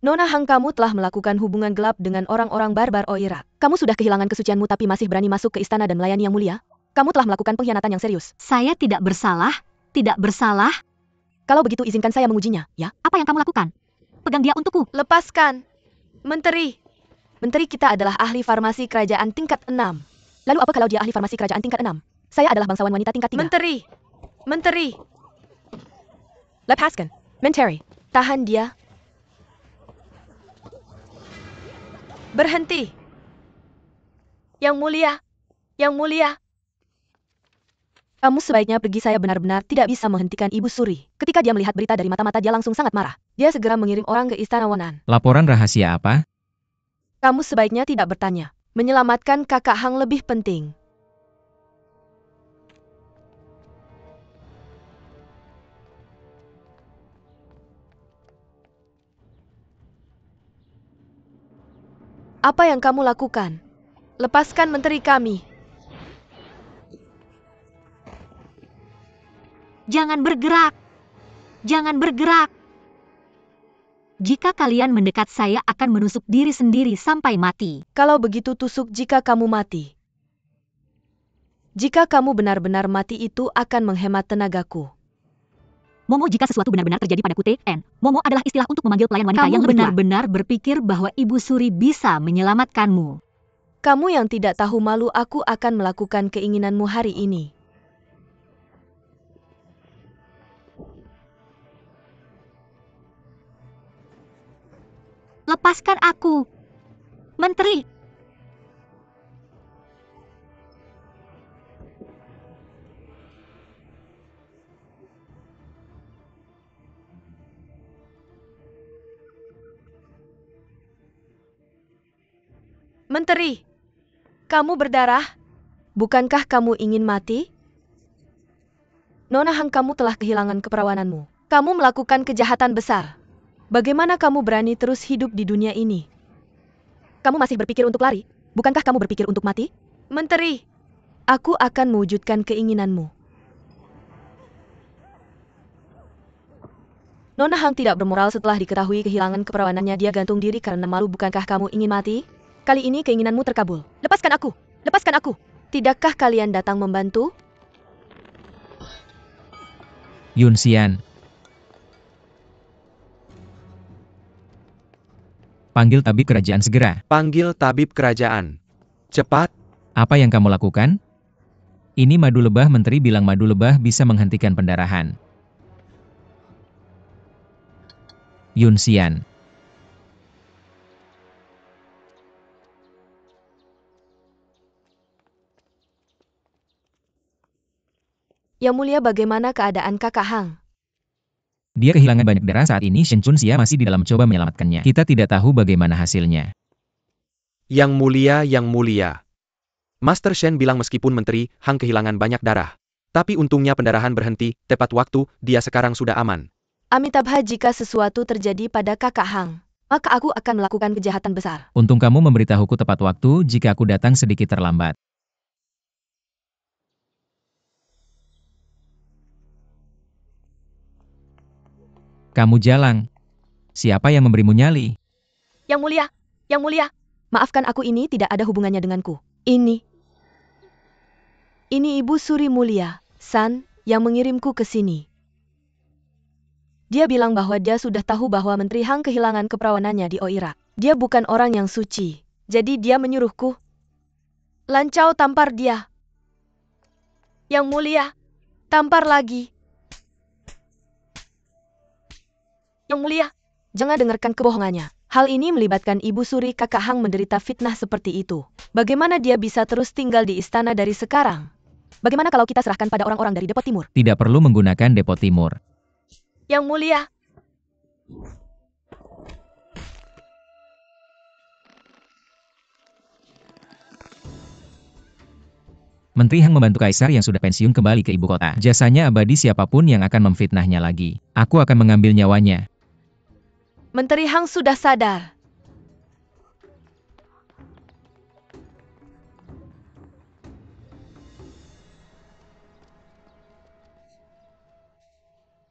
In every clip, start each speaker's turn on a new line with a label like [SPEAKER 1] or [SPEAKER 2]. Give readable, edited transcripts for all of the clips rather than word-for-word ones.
[SPEAKER 1] Nona Hang, kamu telah melakukan hubungan gelap dengan orang-orang barbar Oirak. Kamu sudah kehilangan kesucianmu tapi masih berani masuk ke istana dan melayani yang mulia? Kamu telah melakukan pengkhianatan yang serius.
[SPEAKER 2] Saya tidak bersalah, tidak bersalah.
[SPEAKER 1] Kalau begitu izinkan saya mengujinya, ya?
[SPEAKER 2] Apa yang kamu lakukan? Pegang dia untukku.
[SPEAKER 1] Lepaskan. Menteri. Menteri kita adalah ahli farmasi kerajaan tingkat 6. Lalu apa kalau dia ahli farmasi kerajaan tingkat 6? Saya adalah bangsawan wanita tingkat 3. Menteri. Lepaskan. Menteri. Tahan dia. Berhenti. Yang mulia. Kamu sebaiknya pergi, saya benar-benar tidak bisa menghentikan Ibu Suri. Ketika dia melihat berita dari mata-mata dia langsung sangat marah. Dia segera mengirim orang ke Istana Wonan.
[SPEAKER 3] Laporan rahasia apa?
[SPEAKER 1] Kamu sebaiknya tidak bertanya. Menyelamatkan kakak Hang lebih penting. Apa yang kamu lakukan? Lepaskan menteri kami.
[SPEAKER 2] Jangan bergerak. Jangan bergerak. Jika kalian mendekat, saya akan menusuk diri sendiri sampai mati.
[SPEAKER 1] Kalau begitu tusuk jika kamu mati. Jika kamu benar-benar mati itu akan menghemat tenagaku.
[SPEAKER 2] Momo, jika sesuatu benar-benar terjadi padaku TN, Momo adalah istilah untuk memanggil pelayan wanita yang lebih tua. Kamu benar-benar berpikir bahwa Ibu Suri bisa menyelamatkanmu.
[SPEAKER 1] Kamu yang tidak tahu malu, aku akan melakukan keinginanmu hari ini.
[SPEAKER 2] Lepaskan aku. Menteri.
[SPEAKER 1] Menteri, kamu berdarah? Bukankah kamu ingin mati? Nona Hang, kamu telah kehilangan keperawananmu. Kamu melakukan kejahatan besar. Bagaimana kamu berani terus hidup di dunia ini? Kamu masih berpikir untuk lari? Bukankah kamu berpikir untuk mati? Menteri, aku akan mewujudkan keinginanmu. Nona Hang tidak bermoral setelah diketahui kehilangan keperawanannya. Dia gantung diri karena malu. Bukankah kamu ingin mati? Kali ini keinginanmu terkabul. Lepaskan aku! Lepaskan aku! Tidakkah kalian datang membantu?
[SPEAKER 3] Yun Xian. Panggil tabib kerajaan segera.
[SPEAKER 4] Panggil tabib kerajaan. Cepat.
[SPEAKER 3] Apa yang kamu lakukan? Ini madu lebah. Menteri bilang madu lebah bisa menghentikan pendarahan. Yun Xian.
[SPEAKER 1] Yang mulia, bagaimana keadaan kakak Hang?
[SPEAKER 3] Dia kehilangan banyak darah saat ini. Shen Chunxia masih di dalam coba menyelamatkannya. Kita tidak tahu bagaimana hasilnya.
[SPEAKER 4] Yang mulia. Master Shen bilang meskipun Menteri Hang kehilangan banyak darah. Tapi untungnya pendarahan berhenti, tepat waktu, dia sekarang sudah aman.
[SPEAKER 1] Amitabha, jika sesuatu terjadi pada kakak Hang, maka aku akan melakukan kejahatan besar.
[SPEAKER 3] Untung kamu memberitahuku tepat waktu jika aku datang sedikit terlambat. Kamu jalang. Siapa yang memberimu nyali?
[SPEAKER 1] Yang mulia, maafkan aku, ini tidak ada hubungannya denganku. Ini Ibu Suri Mulia, San, yang mengirimku ke sini. Dia bilang bahwa dia sudah tahu bahwa Menteri Hang kehilangan keperawanannya di Oirak. Dia bukan orang yang suci, jadi dia menyuruhku. Lancau, tampar dia. Yang mulia, tampar lagi. Yang mulia, jangan dengarkan kebohongannya. Hal ini melibatkan Ibu Suri. Kakak Hang menderita fitnah seperti itu. Bagaimana dia bisa terus tinggal di istana dari sekarang? Bagaimana kalau kita serahkan pada orang-orang dari Depot Timur?
[SPEAKER 3] Tidak perlu menggunakan Depot Timur.
[SPEAKER 1] Yang mulia.
[SPEAKER 3] Menteri Hang membantu Kaisar yang sudah pensiun kembali ke ibu kota. Jasanya abadi, siapapun yang akan memfitnahnya lagi. Aku akan mengambil nyawanya.
[SPEAKER 1] Menteri Hang sudah sadar.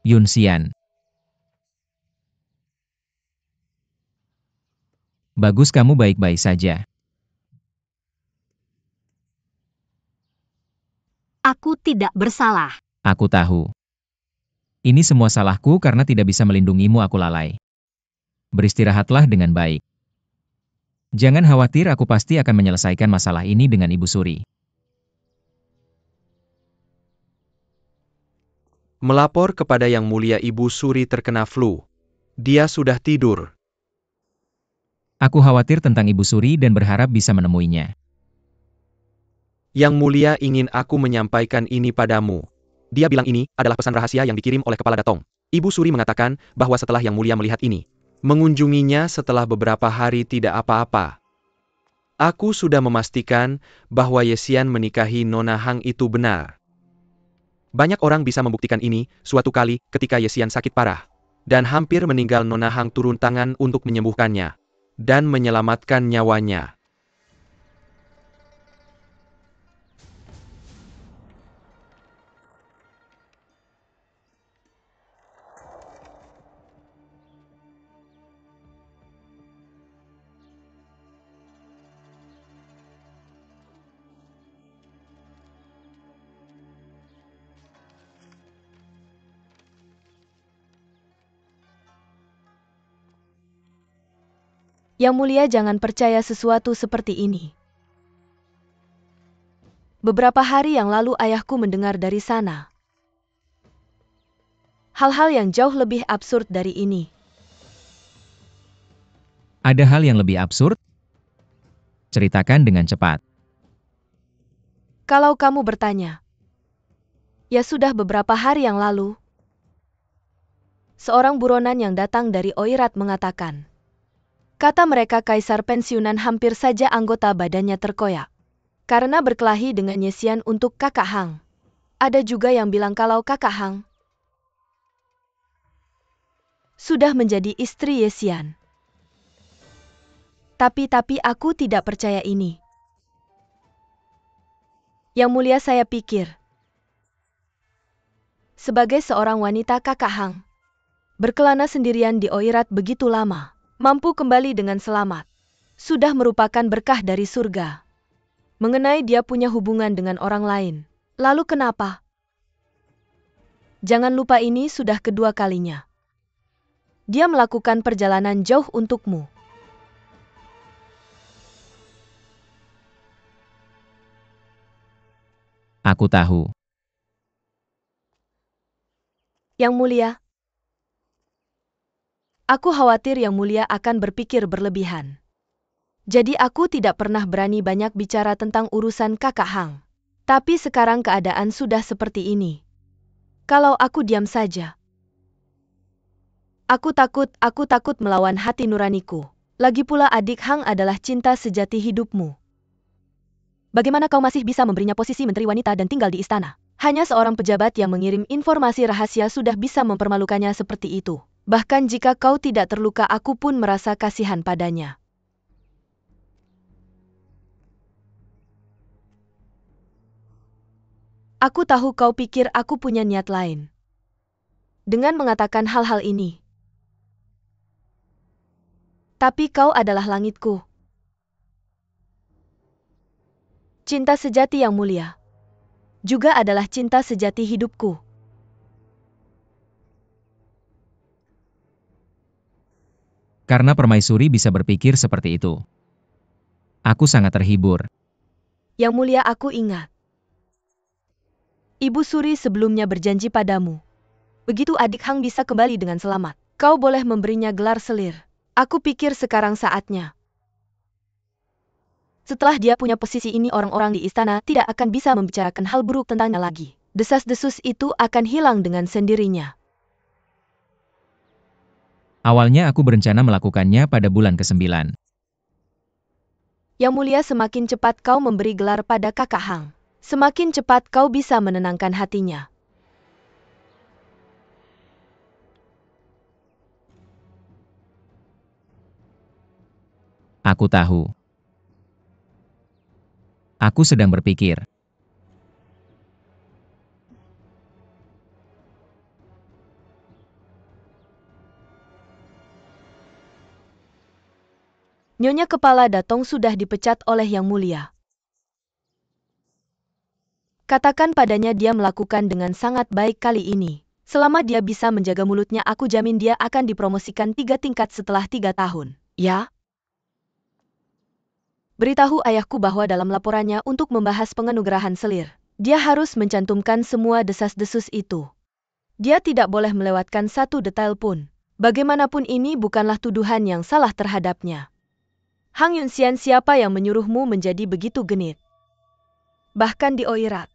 [SPEAKER 3] Yun Xian. Bagus kamu baik-baik saja.
[SPEAKER 2] Aku tidak bersalah.
[SPEAKER 3] Aku tahu. Ini semua salahku karena tidak bisa melindungimu aku lalai. Beristirahatlah dengan baik. Jangan khawatir aku pasti akan menyelesaikan masalah ini dengan Ibu Suri.
[SPEAKER 4] Melapor kepada Yang Mulia Ibu Suri terkena flu. Dia sudah tidur.
[SPEAKER 3] Aku khawatir tentang Ibu Suri dan berharap bisa menemuinya.
[SPEAKER 4] Yang Mulia ingin aku menyampaikan ini padamu. Dia bilang ini adalah pesan rahasia yang dikirim oleh Kepala Datong. Ibu Suri mengatakan bahwa setelah Yang Mulia melihat ini, mengunjunginya setelah beberapa hari tidak apa-apa. Aku sudah memastikan bahwa Yesian menikahi Nona Hang itu benar. Banyak orang bisa membuktikan ini suatu kali ketika Yesian sakit parah. Dan hampir meninggal Nona Hang turun tangan untuk menyembuhkannya. Dan menyelamatkan nyawanya.
[SPEAKER 1] Yang Mulia jangan percaya sesuatu seperti ini. Beberapa hari yang lalu ayahku mendengar dari sana. Hal-hal yang jauh lebih absurd dari ini.
[SPEAKER 3] Ada hal yang lebih absurd? Ceritakan dengan cepat.
[SPEAKER 1] Kalau kamu bertanya, ya sudah beberapa hari yang lalu, seorang buronan yang datang dari Oirat mengatakan, kata mereka kaisar pensiunan hampir saja anggota badannya terkoyak. Karena berkelahi dengan Yesian untuk kakak Hang. Ada juga yang bilang kalau kakak Hang sudah menjadi istri Yesian. Tapi aku tidak percaya ini. Yang Mulia saya pikir, sebagai seorang wanita kakak Hang, berkelana sendirian di Oirat begitu lama, mampu kembali dengan selamat, sudah merupakan berkah dari surga. Mengenai dia punya hubungan dengan orang lain, lalu kenapa? Jangan lupa ini sudah kedua kalinya. Dia melakukan perjalanan jauh untukmu.
[SPEAKER 3] Aku tahu.
[SPEAKER 1] Yang Mulia, aku khawatir Yang Mulia akan berpikir berlebihan. Jadi aku tidak pernah berani banyak bicara tentang urusan kakak Hang. Tapi sekarang keadaan sudah seperti ini. Kalau aku diam saja, aku takut melawan hati nuraniku. Lagi pula adik Hang adalah cinta sejati hidupmu. Bagaimana kau masih bisa memberinya posisi menteri wanita dan tinggal di istana? Hanya seorang pejabat yang mengirim informasi rahasia sudah bisa mempermalukannya seperti itu. Bahkan jika kau tidak terluka, aku pun merasa kasihan padanya. Aku tahu kau pikir aku punya niat lain dengan mengatakan hal-hal ini. Tapi kau adalah langitku. Cinta sejati Yang Mulia juga adalah cinta sejati hidupku.
[SPEAKER 3] Karena Permaisuri bisa berpikir seperti itu. Aku sangat terhibur.
[SPEAKER 1] Yang Mulia, aku ingat. Ibu Suri sebelumnya berjanji padamu. Begitu adik Hang bisa kembali dengan selamat, kau boleh memberinya gelar selir. Aku pikir sekarang saatnya. Setelah dia punya posisi ini, orang-orang di istana tidak akan bisa membicarakan hal buruk tentangnya lagi. Desas-desus itu akan hilang dengan sendirinya.
[SPEAKER 3] Awalnya aku berencana melakukannya pada bulan ke-9.
[SPEAKER 1] Yang Mulia, semakin cepat kau memberi gelar pada kakak Hang, semakin cepat kau bisa menenangkan hatinya.
[SPEAKER 3] Aku tahu. Aku sedang berpikir.
[SPEAKER 1] Nyonya Kepala Datong sudah dipecat oleh Yang Mulia. Katakan padanya dia melakukan dengan sangat baik kali ini. Selama dia bisa menjaga mulutnya, aku jamin dia akan dipromosikan 3 tingkat setelah 3 tahun. Ya? Beritahu ayahku bahwa dalam laporannya untuk membahas penganugerahan selir, dia harus mencantumkan semua desas-desus itu. Dia tidak boleh melewatkan satu detail pun. Bagaimanapun ini bukanlah tuduhan yang salah terhadapnya. Hang Yunxian, siapa yang menyuruhmu menjadi begitu genit? Bahkan di Oirat.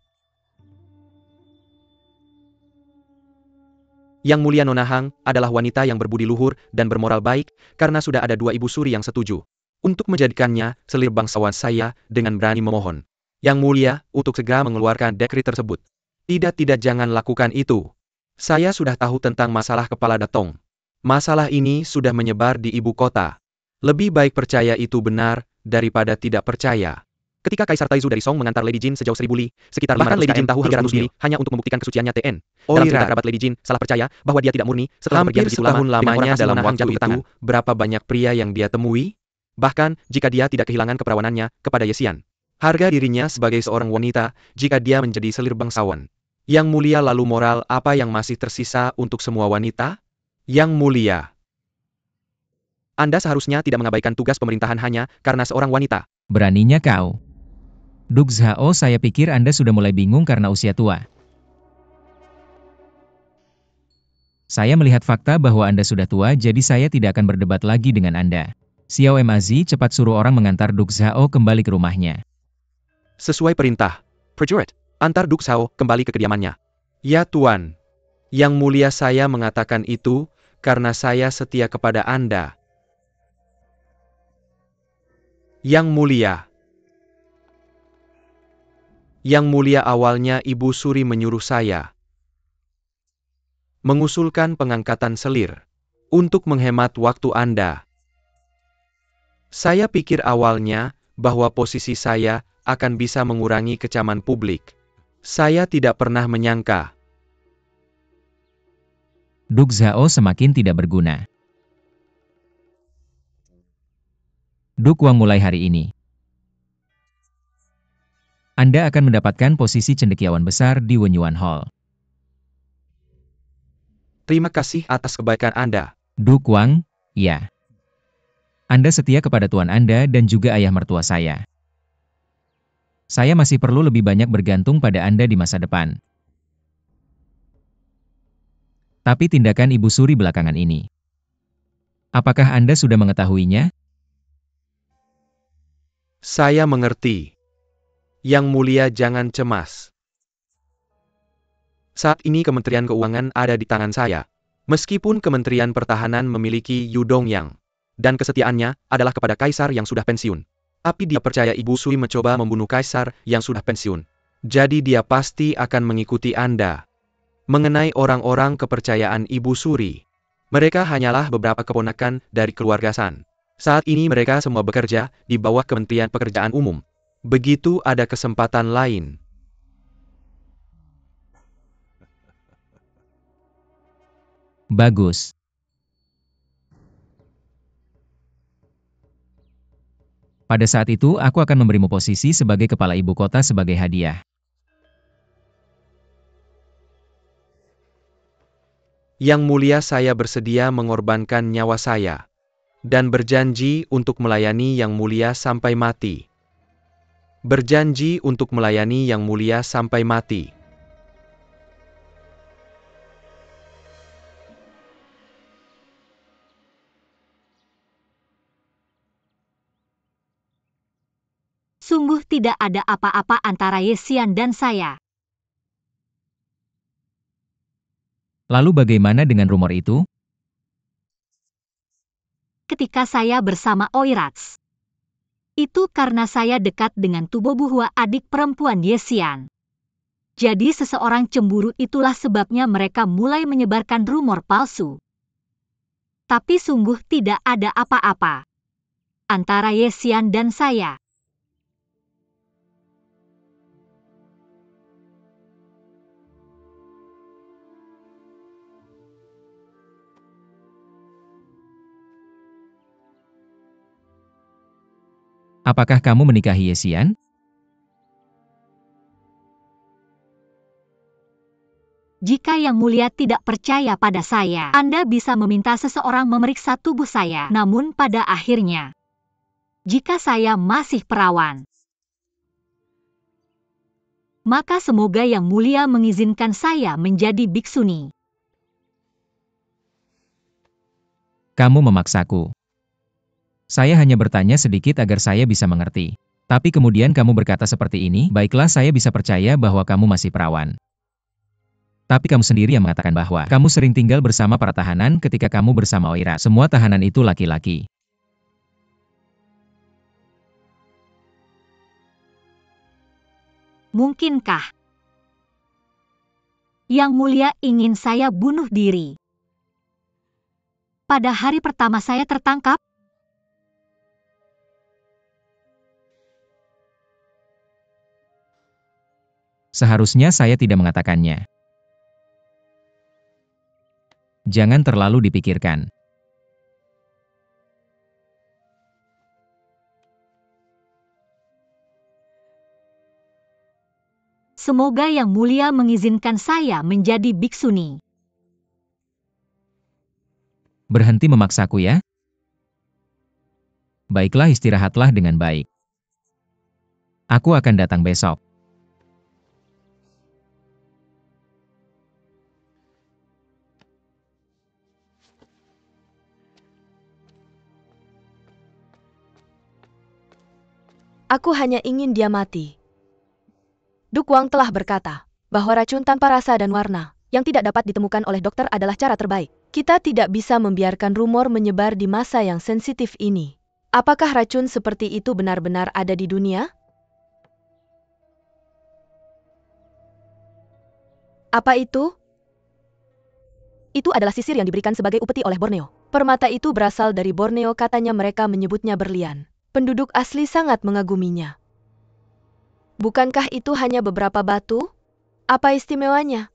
[SPEAKER 4] Yang Mulia Nona Hang adalah wanita yang berbudi luhur dan bermoral baik karena sudah ada 2 ibu suri yang setuju untuk menjadikannya selir bangsawan. Saya dengan berani memohon Yang Mulia untuk segera mengeluarkan dekret tersebut. Tidak, jangan lakukan itu. Saya sudah tahu tentang masalah Kepala Datong. Masalah ini sudah menyebar di ibu kota. Lebih baik percaya itu benar daripada tidak percaya. Ketika Kaisar Taizu dari Song mengantar Lady Jin sejauh 1000 li, sekitar 500 Lady Jin tahu harus bunuh diri hanya untuk membuktikan kesuciannya TN. Dalam cerita kerabat Lady Jin salah percaya bahwa dia tidak murni setelah
[SPEAKER 5] Hampir
[SPEAKER 4] begitu
[SPEAKER 5] setahun
[SPEAKER 4] lama
[SPEAKER 5] lamanya dalam waktu
[SPEAKER 4] jatuh ke tangan. Berapa banyak pria yang dia temui? Bahkan jika dia tidak kehilangan keperawanannya kepada Yesian. Harga dirinya sebagai seorang wanita jika dia menjadi selir bangsawan. Yang Mulia, lalu moral apa yang masih tersisa untuk semua wanita? Yang Mulia, Anda seharusnya tidak mengabaikan tugas pemerintahan hanya karena seorang wanita.
[SPEAKER 3] Beraninya kau. Duk Zhao, saya pikir Anda sudah mulai bingung karena usia tua. Saya melihat fakta bahwa Anda sudah tua, jadi saya tidak akan berdebat lagi dengan Anda. Xiao Mazi, cepat suruh orang mengantar Duk Zhao kembali ke rumahnya.
[SPEAKER 4] Sesuai perintah. Prajurit, antar Duk Zhao kembali ke kediamannya. Ya Tuan. Yang Mulia, saya mengatakan itu karena saya setia kepada Anda. Yang Mulia. Yang Mulia, awalnya Ibu Suri menyuruh saya mengusulkan pengangkatan selir untuk menghemat waktu Anda. Saya pikir awalnya bahwa posisi saya akan bisa mengurangi kecaman publik. Saya tidak pernah menyangka.
[SPEAKER 3] Duk Zhao semakin tidak berguna. Duk Wang, mulai hari ini Anda akan mendapatkan posisi cendekiawan besar di Wenyuan Hall.
[SPEAKER 4] Terima kasih atas kebaikan Anda.
[SPEAKER 3] Duk Wang, ya. Anda setia kepada tuan Anda dan juga ayah mertua saya. Saya masih perlu lebih banyak bergantung pada Anda di masa depan. Tapi tindakan Ibu Suri belakangan ini, apakah Anda sudah mengetahuinya?
[SPEAKER 4] Saya mengerti. Yang Mulia, jangan cemas. Saat ini Kementerian Keuangan ada di tangan saya. Meskipun Kementerian Pertahanan memiliki Yu Dongyang, dan kesetiaannya adalah kepada Kaisar yang sudah pensiun. Tapi dia percaya Ibu Suri mencoba membunuh Kaisar yang sudah pensiun. Jadi dia pasti akan mengikuti Anda. Mengenai orang-orang kepercayaan Ibu Suri, mereka hanyalah beberapa keponakan dari keluarga San. Saat ini mereka semua bekerja di bawah Kementerian Pekerjaan Umum. Begitu ada kesempatan lain.
[SPEAKER 3] Bagus. Pada saat itu aku akan memberimu posisi sebagai kepala ibu kota sebagai hadiah.
[SPEAKER 4] Yang Mulia, saya bersedia mengorbankan nyawa saya dan berjanji untuk melayani Yang Mulia sampai mati. Berjanji untuk melayani Yang Mulia sampai mati.
[SPEAKER 2] Sungguh tidak ada apa-apa antara Yesian dan saya.
[SPEAKER 3] Lalu bagaimana dengan rumor itu?
[SPEAKER 2] Ketika saya bersama Oirats, itu karena saya dekat dengan Tubobuhua, adik perempuan Yesian. Jadi seseorang cemburu, itulah sebabnya mereka mulai menyebarkan rumor palsu. Tapi sungguh tidak ada apa-apa antara Yesian dan saya.
[SPEAKER 3] Apakah kamu menikahi Yesian?
[SPEAKER 2] Jika Yang Mulia tidak percaya pada saya, Anda bisa meminta seseorang memeriksa tubuh saya. Namun pada akhirnya, jika saya masih perawan, maka semoga Yang Mulia mengizinkan saya menjadi biksuni.
[SPEAKER 3] Kamu memaksaku. Saya hanya bertanya sedikit agar saya bisa mengerti. Tapi kemudian kamu berkata seperti ini, baiklah saya bisa percaya bahwa kamu masih perawan. Tapi kamu sendiri yang mengatakan bahwa kamu sering tinggal bersama para tahanan ketika kamu bersama Oira. Semua tahanan itu laki-laki.
[SPEAKER 2] Mungkinkah Yang Mulia ingin saya bunuh diri? Pada hari pertama saya tertangkap,
[SPEAKER 3] Seharusnya saya tidak mengatakannya. Jangan terlalu dipikirkan.
[SPEAKER 2] semoga Yang Mulia mengizinkan saya menjadi biksuni.
[SPEAKER 3] Berhenti memaksaku ya. Baiklah istirahatlah dengan baik. Aku akan datang besok.
[SPEAKER 1] Aku hanya ingin dia mati. Dukwang telah berkata bahwa racun tanpa rasa dan warna yang tidak dapat ditemukan oleh dokter adalah cara terbaik. Kita tidak bisa membiarkan rumor menyebar di masa yang sensitif ini. Apakah racun seperti itu benar-benar ada di dunia? Apa itu? Itu adalah sisir yang diberikan sebagai upeti oleh Borneo. Permata itu berasal dari Borneo, katanya mereka menyebutnya berlian. Penduduk asli sangat mengaguminya. Bukankah itu hanya beberapa batu? Apa istimewanya?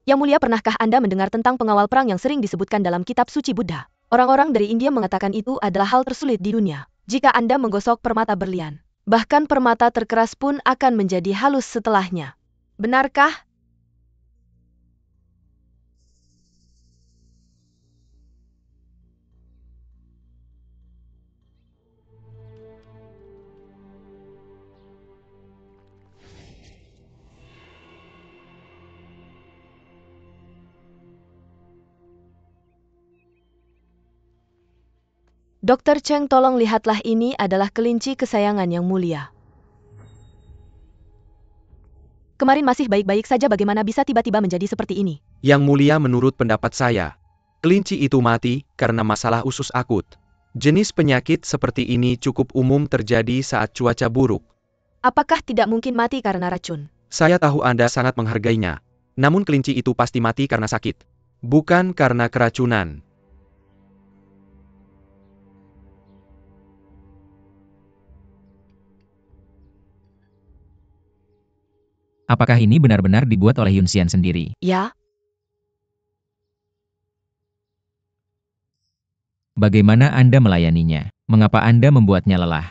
[SPEAKER 1] Yang Mulia, pernahkah Anda mendengar tentang pengawal perang yang sering disebutkan dalam kitab suci Buddha? Orang-orang dari India mengatakan itu adalah hal tersulit di dunia. Jika Anda menggosok permata berlian, bahkan permata terkeras pun akan menjadi halus setelahnya. Benarkah? Dokter Cheng, tolong lihatlah, ini adalah kelinci kesayangan Yang Mulia. Kemarin masih baik-baik saja, bagaimana bisa tiba-tiba menjadi seperti ini?
[SPEAKER 4] Yang Mulia, menurut pendapat saya, kelinci itu mati karena masalah usus akut. Jenis penyakit seperti ini cukup umum terjadi saat cuaca buruk.
[SPEAKER 1] Apakah tidak mungkin mati karena racun?
[SPEAKER 4] Saya tahu Anda sangat menghargainya. Namun kelinci itu pasti mati karena sakit. Bukan karena keracunan.
[SPEAKER 3] Apakah ini benar-benar dibuat oleh Yunxian sendiri?
[SPEAKER 1] Ya,
[SPEAKER 3] Bagaimana Anda melayaninya? Mengapa Anda membuatnya lelah?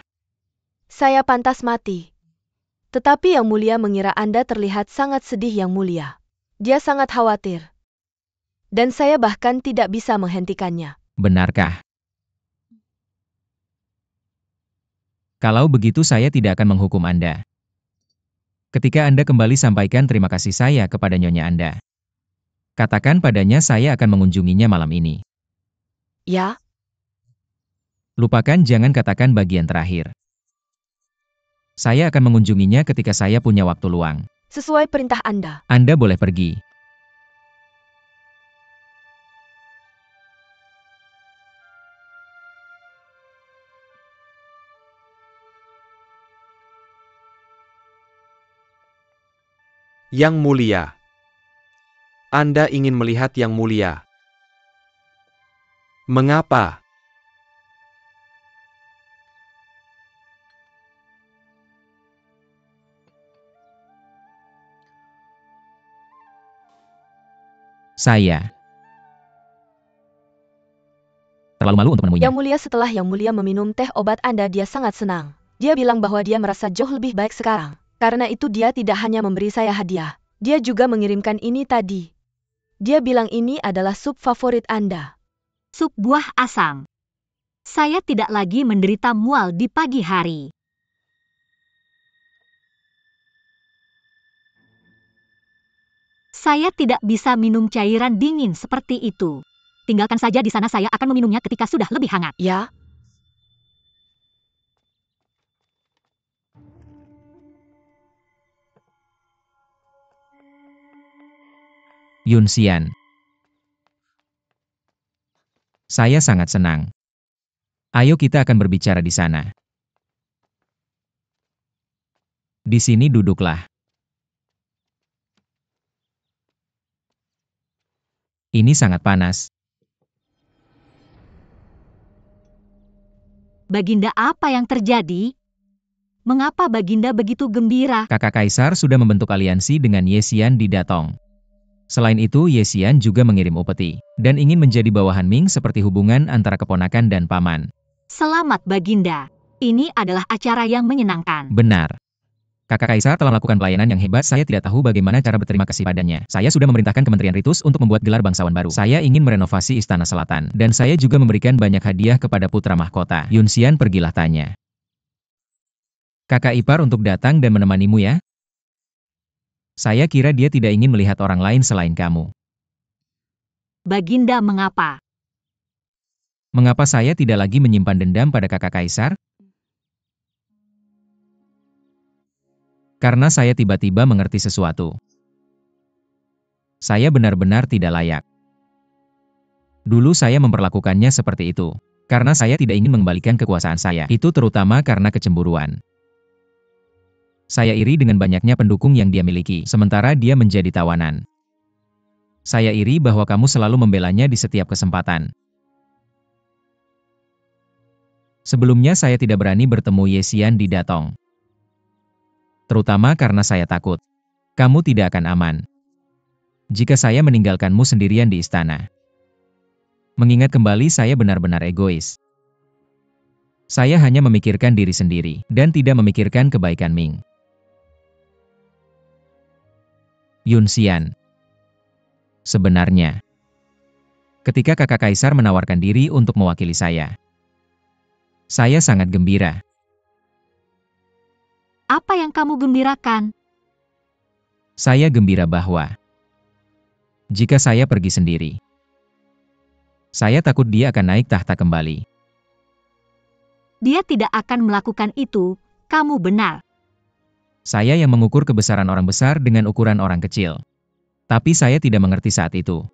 [SPEAKER 1] saya pantas mati. Tetapi Yang Mulia mengira Anda terlihat sangat sedih, Yang Mulia. Dia sangat khawatir. Dan saya bahkan tidak bisa menghentikannya.
[SPEAKER 3] Benarkah? Kalau begitu saya tidak akan menghukum Anda. Ketika Anda kembali, sampaikan terima kasih saya kepada nyonya Anda. Katakan padanya saya akan mengunjunginya malam ini.
[SPEAKER 1] Ya,
[SPEAKER 3] Lupakan, jangan katakan bagian terakhir. Saya akan mengunjunginya ketika saya punya waktu luang.
[SPEAKER 1] sesuai perintah Anda.
[SPEAKER 3] Anda boleh pergi.
[SPEAKER 4] Yang Mulia. Anda ingin melihat Yang Mulia. Mengapa?
[SPEAKER 3] Saya terlalu malu untuk menemuinya.
[SPEAKER 1] Yang Mulia, setelah Yang Mulia meminum teh obat Anda, dia sangat senang. Dia bilang bahwa dia merasa jauh lebih baik sekarang. Karena itu dia tidak hanya memberi saya hadiah. Dia juga mengirimkan ini tadi. Dia bilang ini adalah sup favorit Anda.
[SPEAKER 2] Sup buah asam. Saya tidak lagi menderita mual di pagi hari. Saya tidak bisa minum cairan dingin seperti itu. Tinggalkan saja di sana, saya akan meminumnya ketika sudah lebih hangat.
[SPEAKER 1] Ya?
[SPEAKER 3] Yunxian. Saya sangat senang. Ayo kita akan berbicara di sana. Di sini duduklah. Ini sangat panas.
[SPEAKER 2] Baginda, apa yang terjadi? Mengapa Baginda begitu gembira?
[SPEAKER 3] Kakak Kaisar sudah membentuk aliansi dengan Yexian di Datong. Selain itu, Yexian juga mengirim upeti, dan ingin menjadi bawahan Ming seperti hubungan antara keponakan dan paman.
[SPEAKER 2] Selamat Baginda. Ini adalah acara yang menyenangkan.
[SPEAKER 3] Benar. Kakak Kaisar telah melakukan pelayanan yang hebat, saya tidak tahu bagaimana cara berterima kasih padanya. Saya sudah memerintahkan Kementerian Ritus untuk membuat gelar bangsawan baru. Saya ingin merenovasi Istana Selatan, dan saya juga memberikan banyak hadiah kepada putra mahkota. Yunxian pergilah tanya. Kakak ipar untuk datang dan menemanimu ya? Saya kira dia tidak ingin melihat orang lain selain kamu.
[SPEAKER 2] Baginda, mengapa?
[SPEAKER 3] Mengapa saya tidak lagi menyimpan dendam pada kakak Kaisar? Karena saya tiba-tiba mengerti sesuatu. Saya benar-benar tidak layak. Dulu saya memperlakukannya seperti itu, karena saya tidak ingin mengembalikan kekuasaan saya. Itu terutama karena kecemburuan. Saya iri dengan banyaknya pendukung yang dia miliki, sementara dia menjadi tawanan. Saya iri bahwa kamu selalu membelanya di setiap kesempatan. Sebelumnya saya tidak berani bertemu Yexian di Datong. Terutama karena saya takut. Kamu tidak akan aman jika saya meninggalkanmu sendirian di istana. Mengingat kembali, saya benar-benar egois. Saya hanya memikirkan diri sendiri, dan tidak memikirkan kebaikan Ming. Yunxian. Sebenarnya, ketika kakak Kaisar menawarkan diri untuk mewakili saya sangat gembira.
[SPEAKER 2] Apa yang kamu gembirakan?
[SPEAKER 3] Saya gembira bahwa jika saya pergi sendiri, saya takut dia akan naik tahta kembali.
[SPEAKER 2] Dia tidak akan melakukan itu, kamu benar.
[SPEAKER 3] Saya yang mengukur kebesaran orang besar dengan ukuran orang kecil. Tapi saya tidak mengerti saat itu.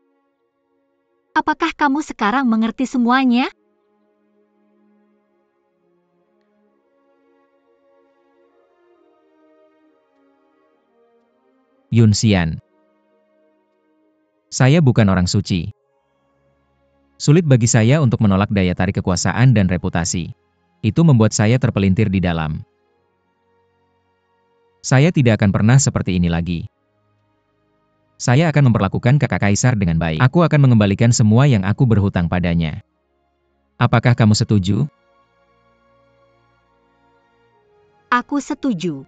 [SPEAKER 2] Apakah kamu sekarang mengerti semuanya?
[SPEAKER 3] Yunxian. Saya bukan orang suci. Sulit bagi saya untuk menolak daya tarik kekuasaan dan reputasi. Itu membuat saya terpelintir di dalam. Saya tidak akan pernah seperti ini lagi. Saya akan memperlakukan kakak Kaisar dengan baik. Aku akan mengembalikan semua yang aku berhutang padanya. Apakah kamu setuju?
[SPEAKER 2] Aku setuju.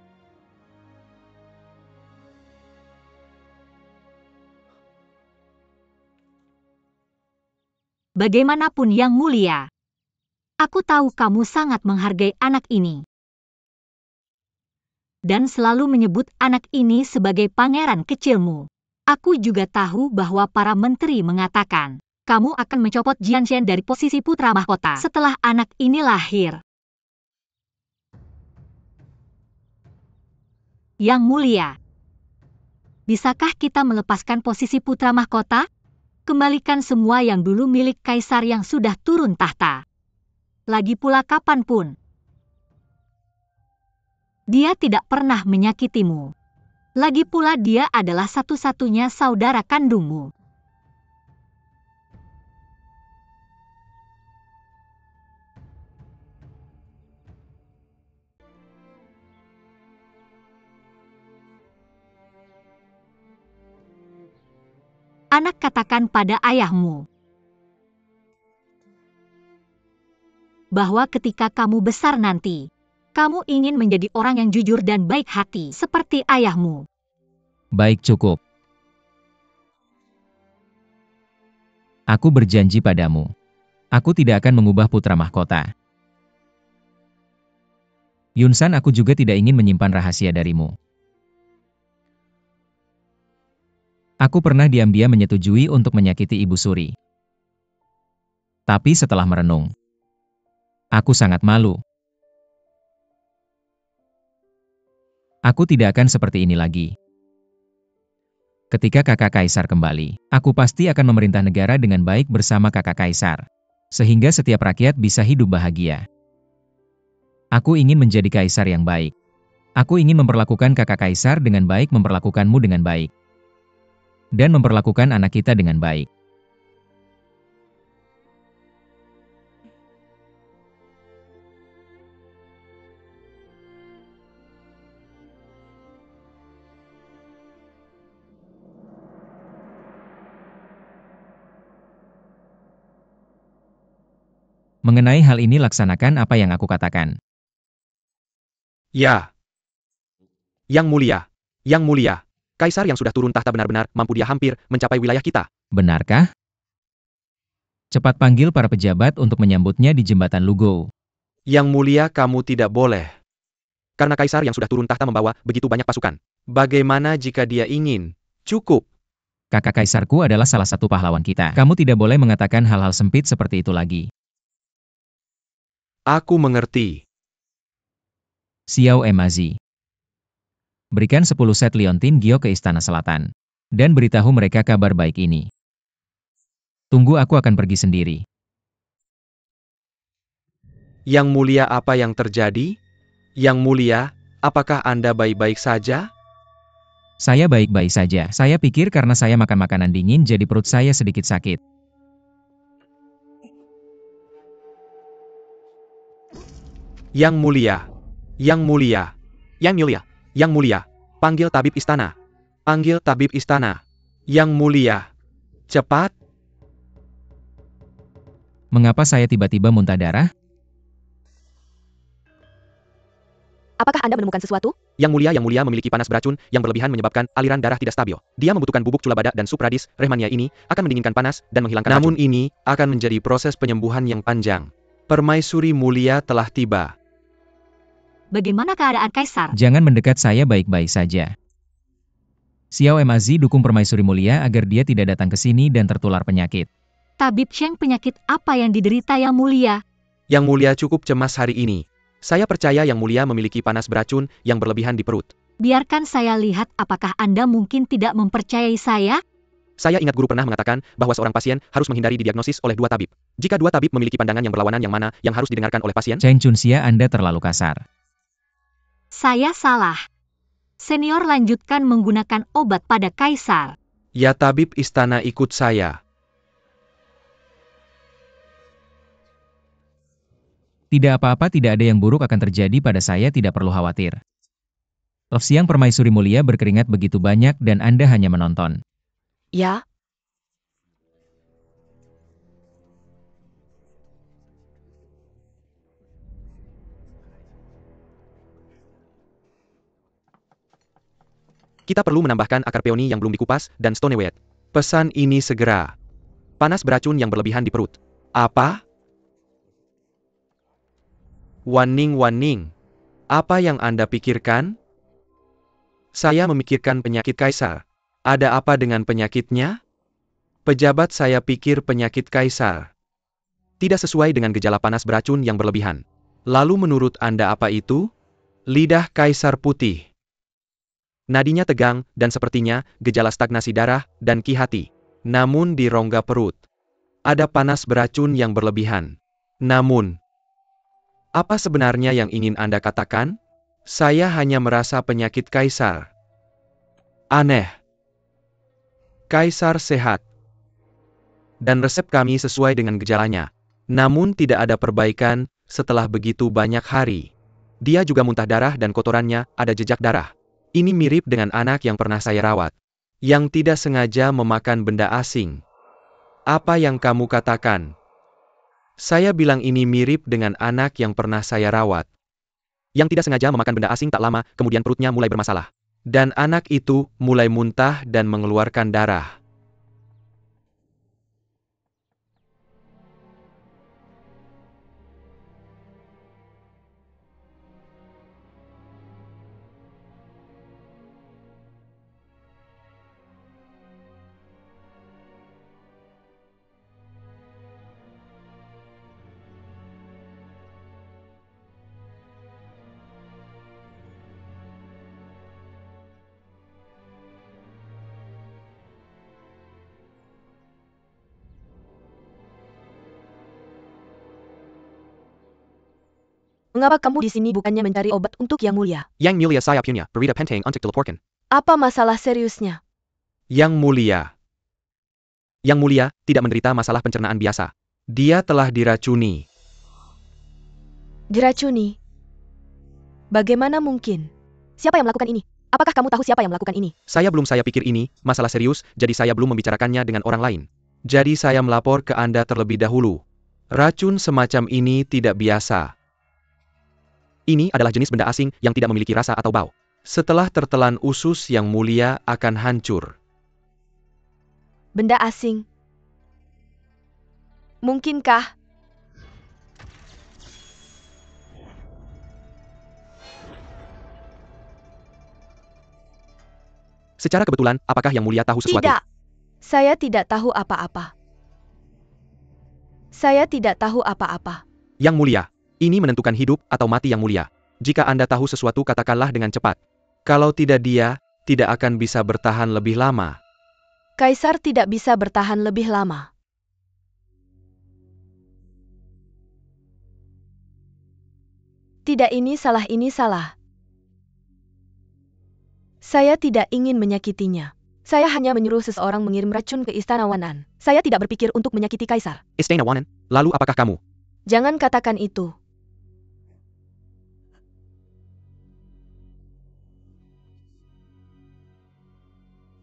[SPEAKER 2] Bagaimanapun Yang Mulia, aku tahu kamu sangat menghargai anak ini. Dan selalu menyebut anak ini sebagai pangeran kecilmu. Aku juga tahu bahwa para menteri mengatakan, kamu akan mencopot Jianshen dari posisi putra mahkota setelah anak ini lahir. Yang Mulia, bisakah kita melepaskan posisi putra mahkota? Kembalikan semua yang dulu milik kaisar yang sudah turun tahta. Lagi pula kapanpun. Dia tidak pernah menyakitimu. Lagi pula dia adalah satu-satunya saudara kandungmu. Anak katakan pada ayahmu. bahwa ketika kamu besar nanti, kamu ingin menjadi orang yang jujur dan baik hati seperti ayahmu.
[SPEAKER 3] Baik, cukup. Aku berjanji padamu. Aku tidak akan mengubah putra mahkota. Yunsan, aku juga tidak ingin menyimpan rahasia darimu. Aku pernah diam-diam menyetujui untuk menyakiti Ibu Suri. Tapi setelah merenung, aku sangat malu. Aku tidak akan seperti ini lagi. Ketika kakak kaisar kembali, aku pasti akan memerintah negara dengan baik bersama kakak kaisar, sehingga setiap rakyat bisa hidup bahagia. Aku ingin menjadi kaisar yang baik. Aku ingin memperlakukan kakak kaisar dengan baik, memperlakukanmu dengan baik, dan memperlakukan anak kita dengan baik. Mengenai hal ini, laksanakan apa yang aku katakan.
[SPEAKER 4] Ya. Yang mulia, kaisar yang sudah turun tahta benar-benar mampu, dia hampir mencapai wilayah kita.
[SPEAKER 3] Benarkah? Cepat panggil para pejabat untuk menyambutnya di jembatan Lugo.
[SPEAKER 4] Yang mulia, kamu tidak boleh. Karena kaisar yang sudah turun tahta membawa begitu banyak pasukan. Bagaimana jika dia ingin? Cukup.
[SPEAKER 3] Kakak kaisarku adalah salah satu pahlawan kita. Kamu tidak boleh mengatakan hal-hal sempit seperti itu lagi.
[SPEAKER 4] Aku mengerti.
[SPEAKER 3] Xiao Emazi. Berikan 10 set liontin Gyo ke Istana Selatan. Dan beritahu mereka kabar baik ini. Tunggu, aku akan pergi sendiri.
[SPEAKER 4] Yang mulia, apa yang terjadi? Yang mulia, apakah Anda baik-baik saja?
[SPEAKER 3] Saya baik-baik saja. Saya pikir karena saya makan makanan dingin jadi perut saya sedikit sakit.
[SPEAKER 4] Yang mulia, yang mulia, yang mulia, yang mulia, panggil tabib istana. Panggil tabib istana. Yang mulia, cepat.
[SPEAKER 3] Mengapa saya tiba-tiba muntah darah?
[SPEAKER 1] Apakah Anda menemukan sesuatu?
[SPEAKER 4] Yang mulia memiliki panas beracun yang berlebihan menyebabkan aliran darah tidak stabil. Dia membutuhkan bubuk culabada dan supradis rehmania ini akan mendinginkan panas dan menghilangkan racun. Namun ini akan menjadi proses penyembuhan yang panjang. Permaisuri mulia telah tiba.
[SPEAKER 2] Bagaimana keadaan kaisar?
[SPEAKER 3] Jangan mendekat, saya baik-baik saja. Xiao Emazi dukung permaisuri mulia agar dia tidak datang ke sini dan tertular penyakit.
[SPEAKER 2] Tabib Cheng, penyakit apa yang diderita Yang Mulia?
[SPEAKER 4] Yang mulia cukup cemas hari ini. Saya percaya Yang mulia memiliki panas beracun yang berlebihan di perut.
[SPEAKER 2] Biarkan saya lihat apakah Anda mungkin tidak mempercayai saya?
[SPEAKER 4] Saya ingat guru pernah mengatakan bahwa seorang pasien harus menghindari didiagnosis oleh 2 tabib. Jika 2 tabib memiliki pandangan yang berlawanan, yang mana yang harus didengarkan oleh pasien?
[SPEAKER 3] Cheng Chunxia, Anda terlalu kasar.
[SPEAKER 2] Saya salah. Senior lanjutkan menggunakan obat pada kaisar.
[SPEAKER 4] Ya, tabib istana, ikut saya.
[SPEAKER 3] Tidak apa-apa, tidak ada yang buruk akan terjadi pada saya, tidak perlu khawatir. Siang permaisuri mulia berkeringat begitu banyak dan Anda hanya menonton.
[SPEAKER 1] Ya.
[SPEAKER 4] Kita perlu menambahkan akar peoni yang belum dikupas dan stoneware. Pesan ini segera. Panas beracun yang berlebihan di perut. Apa? Waning. Apa yang Anda pikirkan? Saya memikirkan penyakit kaisar. Ada apa dengan penyakitnya? Pejabat, saya pikir penyakit kaisar tidak sesuai dengan gejala panas beracun yang berlebihan. Lalu menurut Anda apa itu? Lidah kaisar putih. Nadinya tegang, dan sepertinya gejala stagnasi darah dan ki hati. Namun di rongga perut ada panas beracun yang berlebihan. Namun, apa sebenarnya yang ingin Anda katakan? Saya hanya merasa penyakit kaisar aneh. Kaisar sehat. Dan resep kami sesuai dengan gejalanya. Namun tidak ada perbaikan setelah begitu banyak hari. Dia juga muntah darah dan kotorannya ada jejak darah. Ini mirip dengan anak yang pernah saya rawat, yang tidak sengaja memakan benda asing. Apa yang kamu katakan? Saya bilang ini mirip dengan anak yang pernah saya rawat. Yang tidak sengaja memakan benda asing tak lama, kemudian perutnya mulai bermasalah. Dan anak itu mulai muntah dan mengeluarkan darah.
[SPEAKER 1] Mengapa kamu di sini bukannya mencari obat untuk Yang Mulia?
[SPEAKER 4] Yang Mulia saya punya berita penting untuk dilaporkan.
[SPEAKER 1] Apa masalah seriusnya?
[SPEAKER 4] Yang Mulia. Yang Mulia tidak menderita masalah pencernaan biasa. Dia telah diracuni.
[SPEAKER 1] Diracuni? Bagaimana mungkin? Siapa yang melakukan ini? Apakah kamu tahu siapa yang melakukan ini?
[SPEAKER 4] Saya pikir ini masalah serius, jadi saya belum membicarakannya dengan orang lain. Jadi saya melapor ke Anda terlebih dahulu. Racun semacam ini tidak biasa. Ini adalah jenis benda asing yang tidak memiliki rasa atau bau. Setelah tertelan usus Yang Mulia akan hancur.
[SPEAKER 1] Benda asing? Mungkinkah?
[SPEAKER 4] Secara kebetulan, apakah Yang Mulia tahu sesuatu?
[SPEAKER 1] Tidak. Saya tidak tahu apa-apa. Saya tidak tahu apa-apa.
[SPEAKER 4] Yang Mulia, ini menentukan hidup atau mati Yang Mulia. Jika Anda tahu sesuatu katakanlah dengan cepat. Kalau tidak dia, tidak akan bisa bertahan lebih lama.
[SPEAKER 1] Kaisar tidak bisa bertahan lebih lama. Tidak, ini salah. Saya tidak ingin menyakitinya. Saya hanya menyuruh seseorang mengirim racun ke Istana Wanan. Saya tidak berpikir untuk menyakiti Kaisar.
[SPEAKER 4] Istana Wanan, lalu apakah kamu?
[SPEAKER 1] Jangan katakan itu.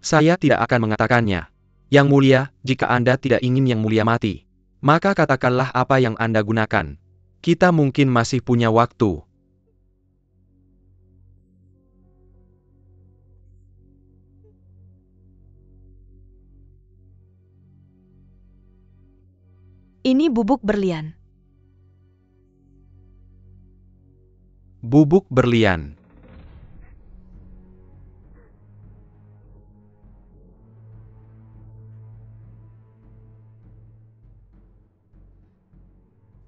[SPEAKER 4] Saya tidak akan mengatakannya. Yang Mulia, jika Anda tidak ingin Yang Mulia mati, maka katakanlah apa yang Anda gunakan. Kita mungkin masih punya waktu.
[SPEAKER 1] Ini bubuk berlian.
[SPEAKER 4] Bubuk berlian.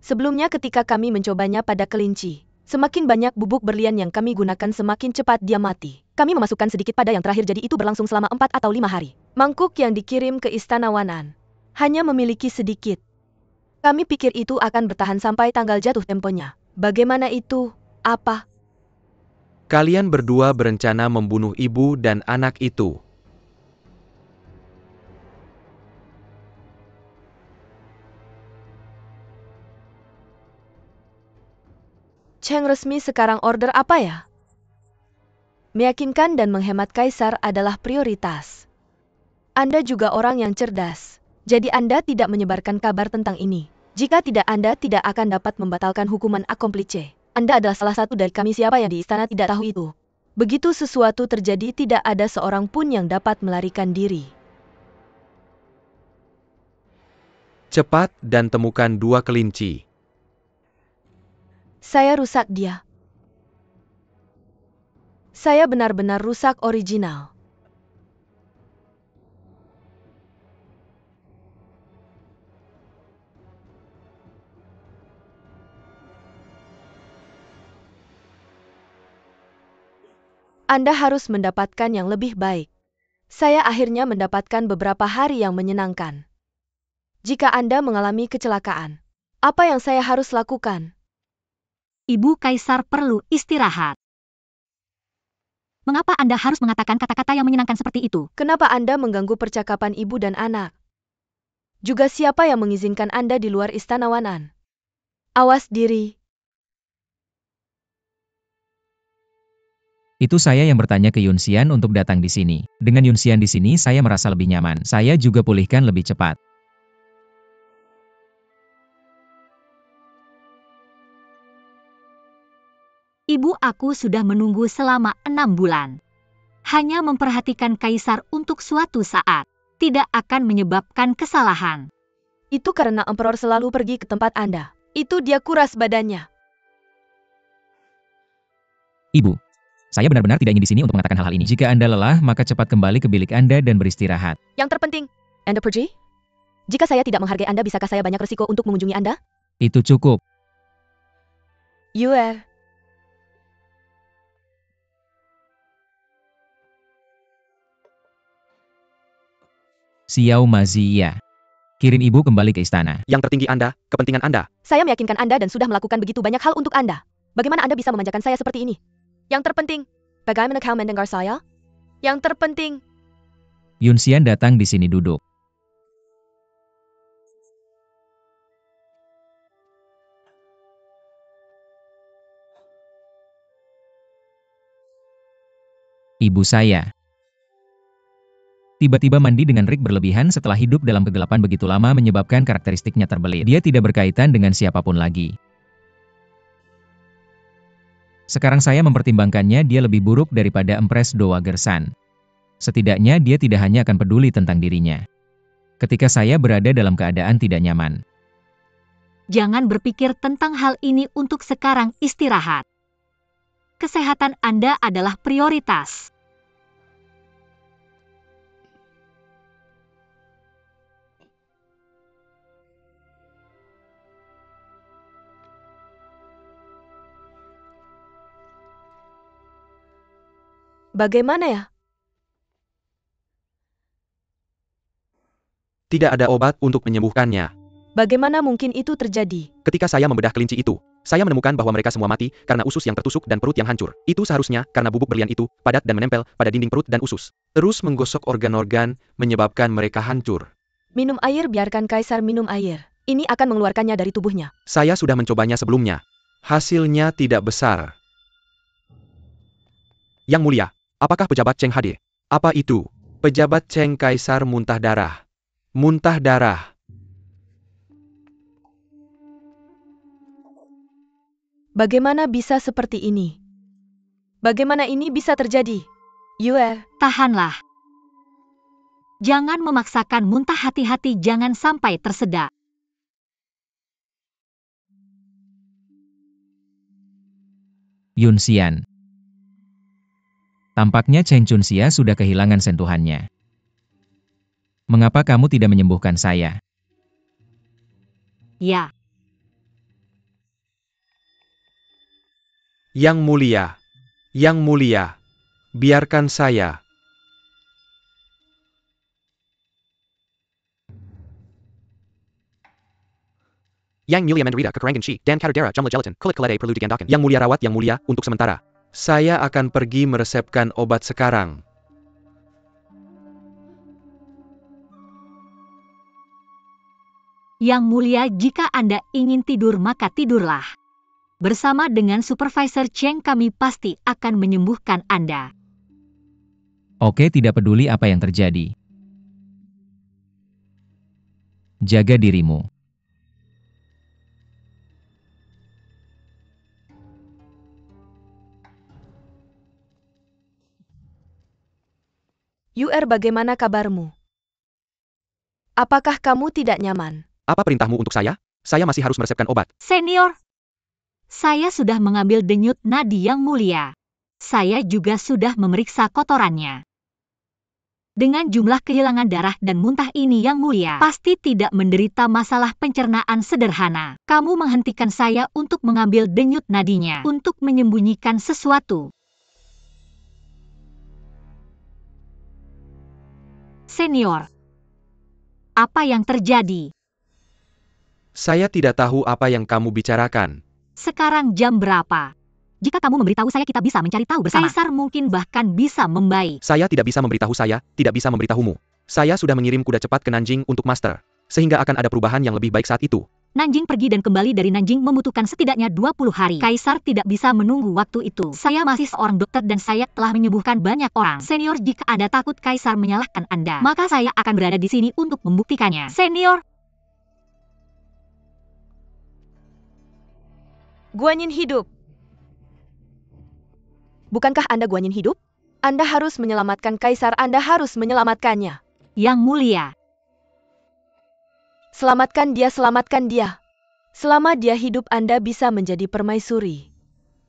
[SPEAKER 1] Sebelumnya ketika kami mencobanya pada kelinci, semakin banyak bubuk berlian yang kami gunakan semakin cepat dia mati. Kami memasukkan sedikit pada yang terakhir jadi itu berlangsung selama 4 atau 5 hari. Mangkuk yang dikirim ke Istana Wanan hanya memiliki sedikit. Kami pikir itu akan bertahan sampai tanggal jatuh temponya. Bagaimana itu? Apa?
[SPEAKER 4] Kalian berdua berencana membunuh ibu dan anak itu.
[SPEAKER 1] Cheng resmi sekarang order apa ya? Meyakinkan dan menghemat Kaisar adalah prioritas. Anda juga orang yang cerdas. Jadi Anda tidak menyebarkan kabar tentang ini. Jika tidak, Anda tidak akan dapat membatalkan hukuman akomplice. Anda adalah salah satu dari kami. Siapa yang di istana tidak tahu itu? Begitu sesuatu terjadi tidak ada seorang pun yang dapat melarikan diri.
[SPEAKER 4] Cepat dan temukan 2 kelinci.
[SPEAKER 1] Saya rusak dia. Saya benar-benar rusak original. Anda harus mendapatkan yang lebih baik. Saya akhirnya mendapatkan beberapa hari yang menyenangkan. Jika Anda mengalami kecelakaan, apa yang saya harus lakukan?
[SPEAKER 2] Ibu Kaisar perlu istirahat. Mengapa Anda harus mengatakan kata-kata yang menyenangkan seperti itu?
[SPEAKER 1] Kenapa Anda mengganggu percakapan ibu dan anak? Juga siapa yang mengizinkan Anda di luar Istana Wanan? Awas diri.
[SPEAKER 3] Itu saya yang bertanya ke Yunxian untuk datang di sini. Dengan Yunxian di sini saya merasa lebih nyaman. Saya juga pulihkan lebih cepat.
[SPEAKER 2] Ibu aku sudah menunggu selama 6 bulan. Hanya memperhatikan kaisar untuk suatu saat. Tidak akan menyebabkan kesalahan.
[SPEAKER 1] Itu karena Emperor selalu pergi ke tempat Anda. Itu dia kuras badannya.
[SPEAKER 3] Ibu, saya benar-benar tidak ingin di sini untuk mengatakan hal-hal ini. Jika Anda lelah, maka cepat kembali ke bilik Anda dan beristirahat.
[SPEAKER 1] Yang terpenting, Anda pergi? Jika saya tidak menghargai Anda, bisakah saya banyak risiko untuk mengunjungi Anda?
[SPEAKER 3] Itu cukup.
[SPEAKER 1] Yuer.
[SPEAKER 3] Xiao Mazia. Kirim ibu kembali ke istana.
[SPEAKER 4] Yang tertinggi Anda, kepentingan Anda.
[SPEAKER 1] Saya meyakinkan Anda dan sudah melakukan begitu banyak hal untuk Anda. Bagaimana Anda bisa memanjakan saya seperti ini? Yang terpenting, bagaimana kau mendengar saya? Yang terpenting,
[SPEAKER 3] Yun Xian datang di sini duduk. Ibu saya. Tiba-tiba mandi dengan rik berlebihan setelah hidup dalam kegelapan begitu lama menyebabkan karakteristiknya terbelit. Dia tidak berkaitan dengan siapapun lagi. Sekarang saya mempertimbangkannya, dia lebih buruk daripada Empress Doa Gersan. Setidaknya dia tidak hanya akan peduli tentang dirinya. Ketika saya berada dalam keadaan tidak nyaman.
[SPEAKER 2] Jangan berpikir tentang hal ini untuk sekarang, istirahat. Kesehatan Anda adalah prioritas.
[SPEAKER 1] bagaimana ya?
[SPEAKER 4] Tidak ada obat untuk menyembuhkannya.
[SPEAKER 1] Bagaimana mungkin itu terjadi?
[SPEAKER 4] Ketika saya membedah kelinci itu, saya menemukan bahwa mereka semua mati karena usus yang tertusuk dan perut yang hancur. Itu seharusnya karena bubuk berlian itu padat dan menempel pada dinding perut dan usus. Terus menggosok organ-organ, menyebabkan mereka hancur.
[SPEAKER 1] Minum air, biarkan Kaisar minum air. Ini akan mengeluarkannya dari tubuhnya.
[SPEAKER 4] Saya sudah mencobanya sebelumnya. Hasilnya tidak besar. Yang mulia, apakah pejabat Cheng Hade? Apa itu? Pejabat Cheng Kaisar muntah darah. Muntah darah.
[SPEAKER 1] Bagaimana bisa seperti ini? Bagaimana ini bisa terjadi? Yuer,
[SPEAKER 2] Tahanlah. Jangan memaksakan muntah, hati-hati jangan sampai tersedak.
[SPEAKER 3] Yun Xian. Tampaknya Cheng Chunxia sudah kehilangan sentuhannya. Mengapa kamu tidak menyembuhkan saya?
[SPEAKER 2] Ya,
[SPEAKER 4] Yang mulia. Yang mulia. Biarkan saya. Yang mulia Mandarita kekurangan shi, dan katadera jumlah gelatin, kulit kelede perlu digandakan. Yang mulia rawat yang mulia, untuk sementara. Saya akan pergi meresepkan obat sekarang.
[SPEAKER 2] Yang mulia, jika Anda ingin tidur maka tidurlah. Bersama dengan Supervisor Cheng kami pasti akan menyembuhkan Anda.
[SPEAKER 3] Oke, tidak peduli apa yang terjadi. Jaga dirimu.
[SPEAKER 1] Yuer, bagaimana kabarmu? Apakah kamu tidak nyaman?
[SPEAKER 4] Apa perintahmu untuk saya? Saya masih harus meresepkan obat.
[SPEAKER 2] Senior, saya sudah mengambil denyut nadi yang mulia. Saya juga sudah memeriksa kotorannya. Dengan jumlah kehilangan darah dan muntah ini yang mulia, pasti tidak menderita masalah pencernaan sederhana. Kamu menghentikan saya untuk mengambil denyut nadinya, untuk menyembunyikan sesuatu. Senior, apa yang terjadi?
[SPEAKER 4] Saya tidak tahu apa yang kamu bicarakan.
[SPEAKER 2] Sekarang jam berapa? Jika kamu memberitahu saya, kita bisa mencari tahu bersama. Kaisar mungkin bahkan bisa membaik.
[SPEAKER 4] Saya tidak bisa memberitahu saya, tidak bisa memberitahumu. Saya sudah mengirim kuda cepat ke Nanjing untuk master. Sehingga akan ada perubahan yang lebih baik saat itu.
[SPEAKER 2] Nanjing pergi dan kembali dari Nanjing membutuhkan setidaknya 20 hari. Kaisar tidak bisa menunggu waktu itu. Saya masih seorang dokter dan saya telah menyembuhkan banyak orang. Senior, jika Anda takut Kaisar menyalahkan Anda, maka saya akan berada di sini untuk membuktikannya. Senior,
[SPEAKER 1] Guanyin hidup. Bukankah Anda Guanyin hidup? Anda harus menyelamatkan Kaisar, Anda harus menyelamatkannya.
[SPEAKER 2] Yang Mulia,
[SPEAKER 1] Selamatkan dia, selamatkan dia. Selama dia hidup Anda bisa menjadi permaisuri.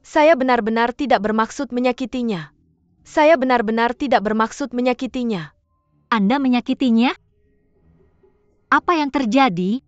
[SPEAKER 1] Saya benar-benar tidak bermaksud menyakitinya. Saya benar-benar tidak bermaksud menyakitinya.
[SPEAKER 2] Anda menyakitinya? Apa yang terjadi?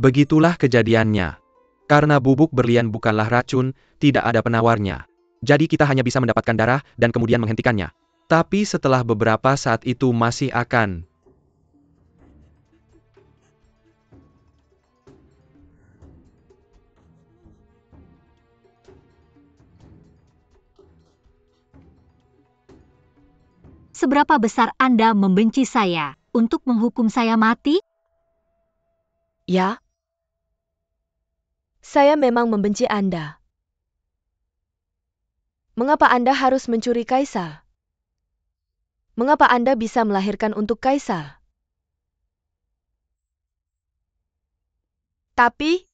[SPEAKER 4] Begitulah kejadiannya. Karena bubuk berlian bukanlah racun, tidak ada penawarnya. Jadi kita hanya bisa mendapatkan darah dan kemudian menghentikannya. Tapi setelah beberapa saat itu masih akan.
[SPEAKER 2] Seberapa besar Anda membenci saya untuk menghukum saya mati?
[SPEAKER 1] Ya? Saya memang membenci Anda. Mengapa Anda harus mencuri Kaisar? Mengapa Anda bisa melahirkan untuk Kaisar? Tapi,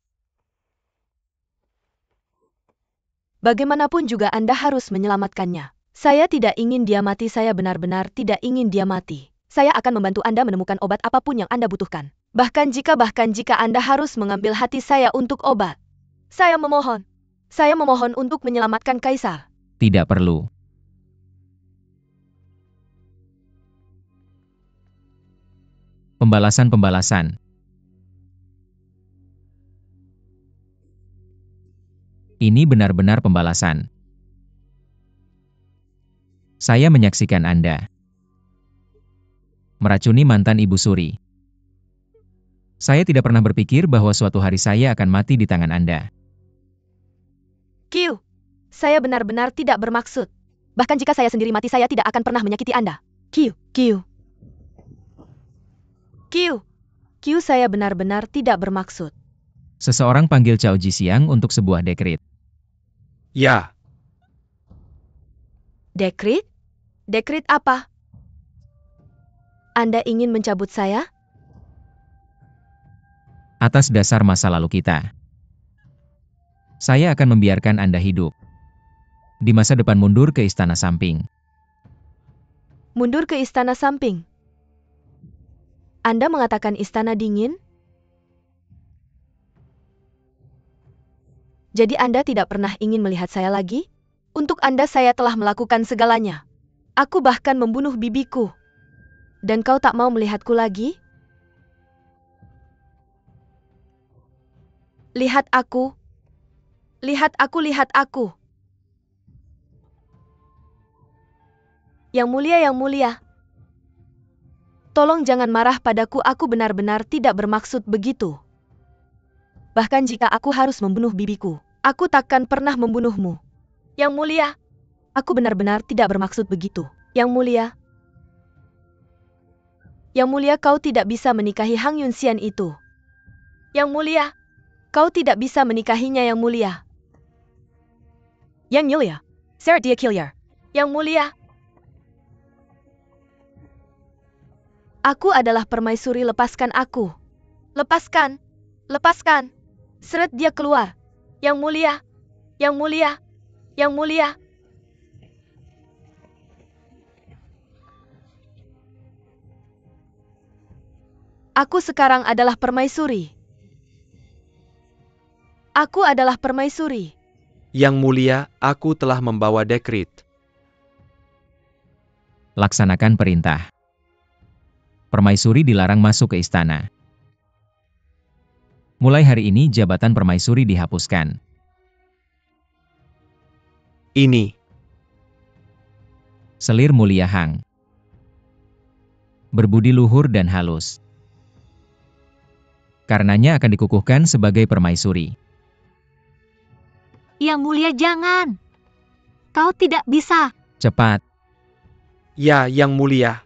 [SPEAKER 1] bagaimanapun juga Anda harus menyelamatkannya. Saya tidak ingin dia mati, saya benar-benar tidak ingin dia mati. Saya akan membantu Anda menemukan obat apapun yang Anda butuhkan. Bahkan jika Anda harus mengambil hati saya untuk obat. Saya memohon. Saya memohon untuk menyelamatkan Kaisar.
[SPEAKER 3] Tidak perlu. Pembalasan-pembalasan. Ini benar-benar pembalasan. Saya menyaksikan Anda meracuni mantan Ibu Suri. Saya tidak pernah berpikir bahwa suatu hari saya akan mati di tangan Anda.
[SPEAKER 1] Q. Saya benar-benar tidak bermaksud. Bahkan jika saya sendiri mati, saya tidak akan pernah menyakiti Anda. Q. Saya benar-benar tidak bermaksud.
[SPEAKER 3] Seseorang panggil Cao Jisiang untuk sebuah dekrit.
[SPEAKER 4] Ya,
[SPEAKER 1] Dekrit? Dekrit apa? Anda ingin mencabut saya?
[SPEAKER 3] Atas dasar masa lalu kita. Saya akan membiarkan Anda hidup. Di masa depan mundur ke istana samping.
[SPEAKER 1] Mundur ke istana samping. Anda mengatakan istana dingin? Jadi Anda tidak pernah ingin melihat saya lagi? Untuk Anda saya telah melakukan segalanya. Aku bahkan membunuh bibiku. Dan kau tak mau melihatku lagi? Lihat aku. Lihat aku, lihat aku. Yang mulia, yang mulia. Tolong jangan marah padaku, aku benar-benar tidak bermaksud begitu. Bahkan jika aku harus membunuh bibiku, aku takkan pernah membunuhmu. Yang mulia, aku benar-benar tidak bermaksud begitu. Yang mulia. Yang mulia, kau tidak bisa menikahi Hang Yunxian itu. Yang mulia, kau tidak bisa menikahinya, yang mulia. Yang mulia, Sarah dia Killier. Yang mulia. Aku adalah permaisuri, lepaskan aku. Lepaskan. Lepaskan. Seret dia keluar. Yang mulia. Yang mulia. Yang mulia. Aku sekarang adalah permaisuri. Aku adalah permaisuri.
[SPEAKER 4] Yang mulia, aku telah membawa dekrit.
[SPEAKER 3] Laksanakan perintah. Permaisuri dilarang masuk ke istana. Mulai hari ini jabatan permaisuri dihapuskan.
[SPEAKER 4] Ini.
[SPEAKER 3] Selir mulia Hang. Berbudi luhur dan halus. Karenanya akan dikukuhkan sebagai permaisuri.
[SPEAKER 2] Yang Mulia, jangan. Kau tidak bisa.
[SPEAKER 3] Cepat,
[SPEAKER 4] Ya, yang mulia.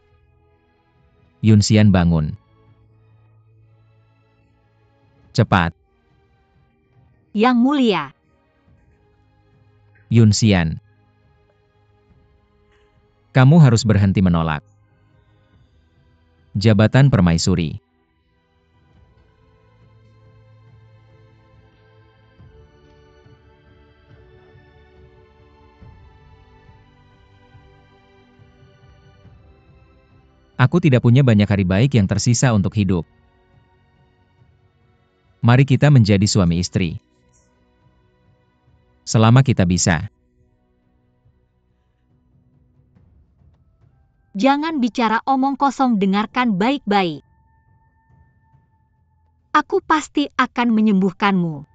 [SPEAKER 3] Yunxian bangun. Cepat,
[SPEAKER 2] Yang Mulia,
[SPEAKER 3] Yunxian. Kamu harus berhenti menolak. Jabatan permaisuri. Aku tidak punya banyak hari baik yang tersisa untuk hidup. Mari kita menjadi suami istri. Selama kita bisa.
[SPEAKER 2] Jangan bicara omong kosong, dengarkan baik-baik. Aku pasti akan menyembuhkanmu.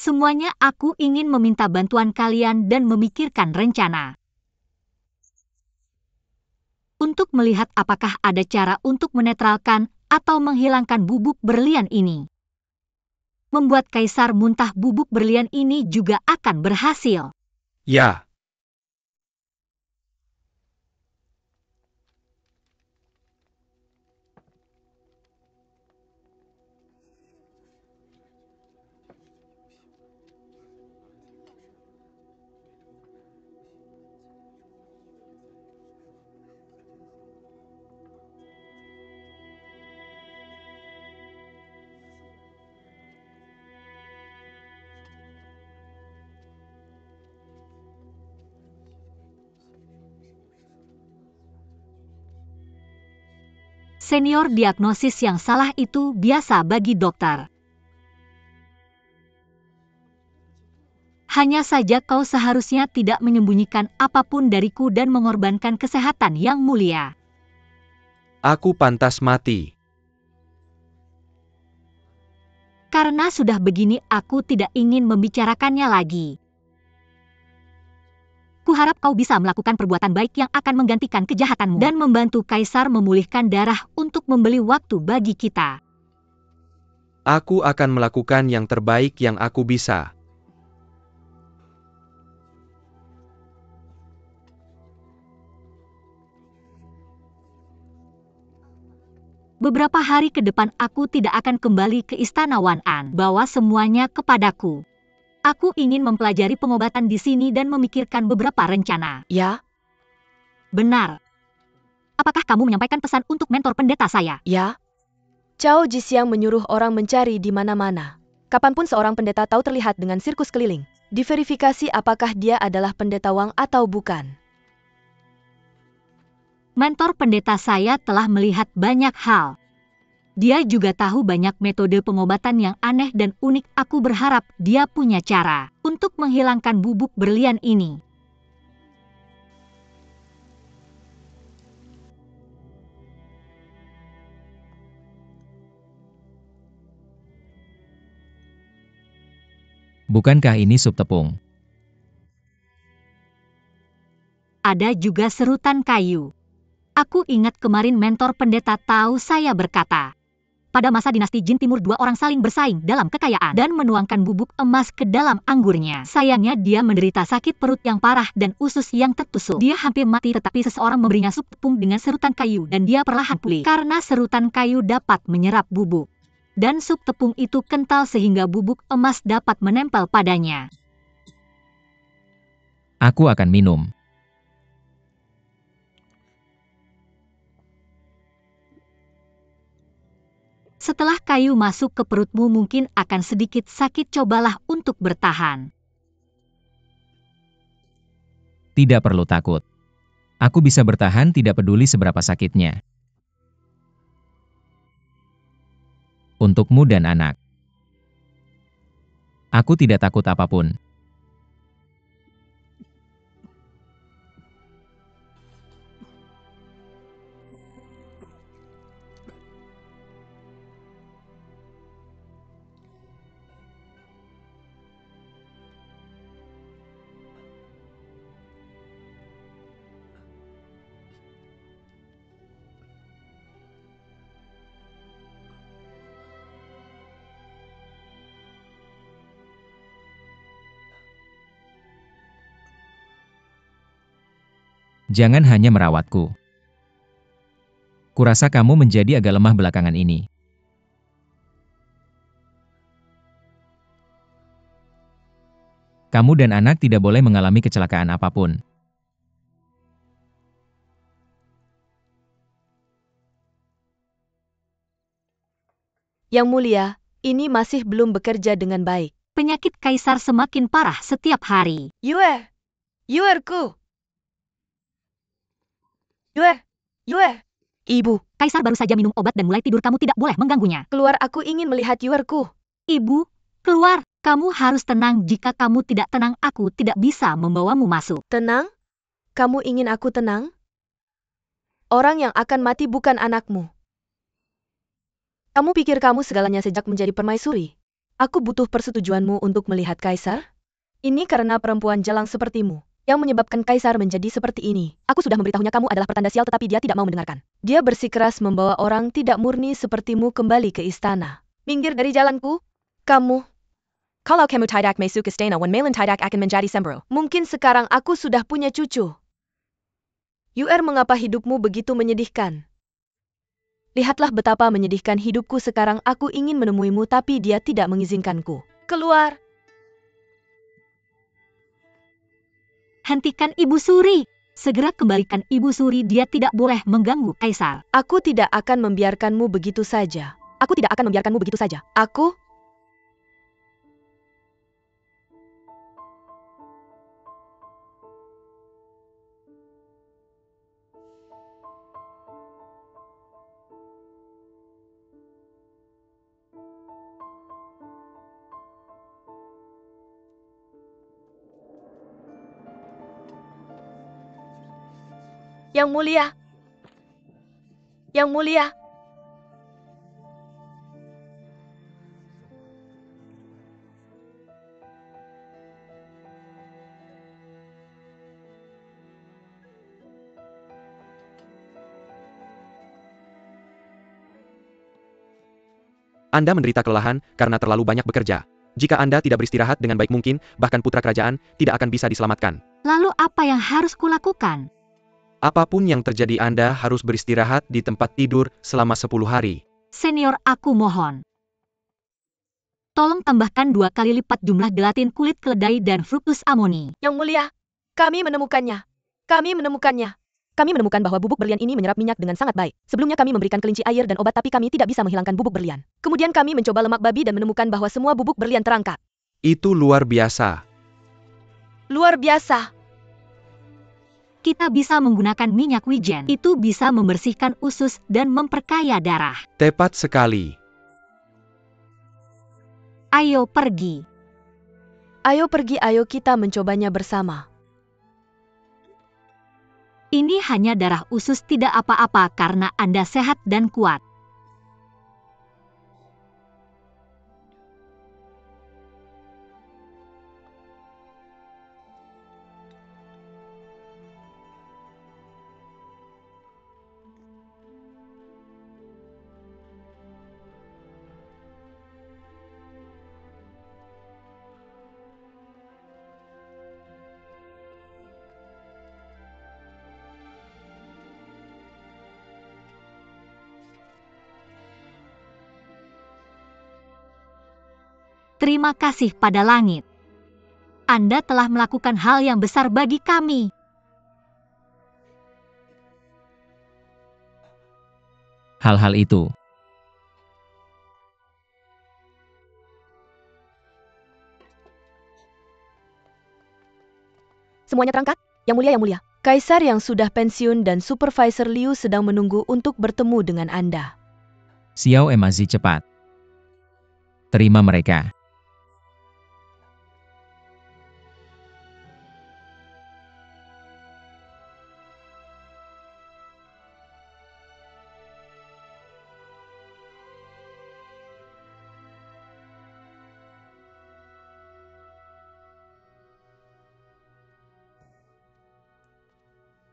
[SPEAKER 2] Semuanya aku ingin meminta bantuan kalian dan memikirkan rencana. Untuk melihat apakah ada cara untuk menetralkan atau menghilangkan bubuk berlian ini. Membuat kaisar muntah bubuk berlian ini juga akan berhasil.
[SPEAKER 4] Ya.
[SPEAKER 2] Senior, diagnosis yang salah itu biasa bagi dokter. Hanya saja kau seharusnya tidak menyembunyikan apapun dariku dan mengorbankan kesehatan yang mulia.
[SPEAKER 4] Aku pantas mati.
[SPEAKER 2] Karena sudah begini, aku tidak ingin membicarakannya lagi. Kuharap kau bisa melakukan perbuatan baik yang akan menggantikan kejahatanmu dan membantu kaisar memulihkan darah untuk membeli waktu bagi kita.
[SPEAKER 4] Aku akan melakukan yang terbaik yang aku bisa.
[SPEAKER 2] Beberapa hari ke depan aku tidak akan kembali ke Istana Wan-an. Bawa semuanya kepadaku. Aku ingin mempelajari pengobatan di sini dan memikirkan beberapa rencana.
[SPEAKER 1] Ya,
[SPEAKER 2] Benar. Apakah kamu menyampaikan pesan untuk mentor pendeta saya?
[SPEAKER 1] ya. Cao Jixiang menyuruh orang mencari di mana-mana. Kapanpun seorang pendeta tahu terlihat dengan sirkus keliling. Diverifikasi apakah dia adalah pendeta Wang atau bukan.
[SPEAKER 2] Mentor pendeta saya telah melihat banyak hal. Dia juga tahu banyak metode pengobatan yang aneh dan unik. Aku berharap dia punya cara untuk menghilangkan bubuk berlian ini.
[SPEAKER 3] Bukankah ini sup tepung?
[SPEAKER 2] Ada juga serutan kayu. Aku ingat kemarin mentor pendeta tahu saya berkata, pada masa dinasti Jin Timur dua orang saling bersaing dalam kekayaan dan menuangkan bubuk emas ke dalam anggurnya. Sayangnya dia menderita sakit perut yang parah dan usus yang tertusuk. Dia hampir mati, tetapi seseorang memberinya sup tepung dengan serutan kayu dan dia perlahan pulih. Karena serutan kayu dapat menyerap bubuk. Dan sup tepung itu kental sehingga bubuk emas dapat menempel padanya.
[SPEAKER 3] Aku akan minum.
[SPEAKER 2] Setelah kayu masuk ke perutmu mungkin akan sedikit sakit, cobalah untuk bertahan.
[SPEAKER 3] Tidak perlu takut. Aku bisa bertahan tidak peduli seberapa sakitnya. Untukmu dan anak. Aku tidak takut apapun. Jangan hanya merawatku. Kurasa kamu menjadi agak lemah belakangan ini. Kamu dan anak tidak boleh mengalami kecelakaan apapun.
[SPEAKER 1] Yang mulia, ini masih belum bekerja dengan baik.
[SPEAKER 2] Penyakit kaisar semakin parah setiap hari.
[SPEAKER 1] Yuerku. Yuer. Ibu,
[SPEAKER 2] Kaisar baru saja minum obat dan mulai tidur, kamu tidak boleh mengganggunya.
[SPEAKER 1] keluar, aku ingin melihat Yuerku.
[SPEAKER 2] Ibu, keluar. Kamu harus tenang, jika kamu tidak tenang aku tidak bisa membawamu masuk.
[SPEAKER 1] Tenang? Kamu ingin aku tenang? Orang yang akan mati bukan anakmu. Kamu pikir kamu segalanya sejak menjadi permaisuri? Aku butuh persetujuanmu untuk melihat kaisar? Ini karena perempuan jalang sepertimu yang menyebabkan kaisar menjadi seperti ini. Aku sudah memberitahunya kamu adalah pertanda sial, tetapi dia tidak mau mendengarkan. Dia bersikeras membawa orang tidak murni sepertimu kembali ke istana. Minggir dari jalanku, kamu. Kalau kamu tidak masuk istana, when Malin tidak akan menjadi sembroh. Mungkin sekarang aku sudah punya cucu. Mengapa hidupmu begitu menyedihkan? Lihatlah betapa menyedihkan hidupku sekarang. Aku ingin menemuimu tapi dia tidak mengizinkanku. Keluar!
[SPEAKER 2] Hentikan Ibu Suri. Segera kembalikan Ibu Suri, dia tidak boleh mengganggu kaisar.
[SPEAKER 1] Aku tidak akan membiarkanmu begitu saja. Aku tidak akan membiarkanmu begitu saja. Aku... Yang mulia. Yang mulia.
[SPEAKER 4] Anda menderita kelelahan karena terlalu banyak bekerja. Jika Anda tidak beristirahat dengan baik mungkin, bahkan putra kerajaan tidak akan bisa diselamatkan.
[SPEAKER 2] Lalu apa yang harus kulakukan?
[SPEAKER 4] Apapun yang terjadi, Anda harus beristirahat di tempat tidur selama 10 hari.
[SPEAKER 2] Senior, aku mohon. Tolong tambahkan 2 kali lipat jumlah gelatin kulit keledai dan fruktus amoni.
[SPEAKER 1] Yang mulia, kami menemukannya. Kami menemukannya. Kami menemukan bahwa bubuk berlian ini menyerap minyak dengan sangat baik. Sebelumnya kami memberikan kelinci air dan obat, tapi kami tidak bisa menghilangkan bubuk berlian. Kemudian kami mencoba lemak babi dan menemukan bahwa semua bubuk berlian terangkat.
[SPEAKER 4] Itu luar biasa.
[SPEAKER 1] Luar biasa.
[SPEAKER 2] Kita bisa menggunakan minyak wijen. Itu bisa membersihkan usus dan memperkaya darah.
[SPEAKER 4] Tepat sekali.
[SPEAKER 2] Ayo pergi.
[SPEAKER 1] Ayo pergi, ayo kita mencobanya bersama.
[SPEAKER 2] Ini hanya darah usus, tidak apa-apa karena Anda sehat dan kuat. Terima kasih pada langit. Anda telah melakukan hal yang besar bagi kami.
[SPEAKER 3] Hal-hal itu.
[SPEAKER 1] Semuanya terangkat? Yang mulia, yang mulia. Kaisar yang sudah pensiun dan Supervisor Liu sedang menunggu untuk bertemu dengan Anda.
[SPEAKER 3] Xiao Emazi, cepat. Terima mereka.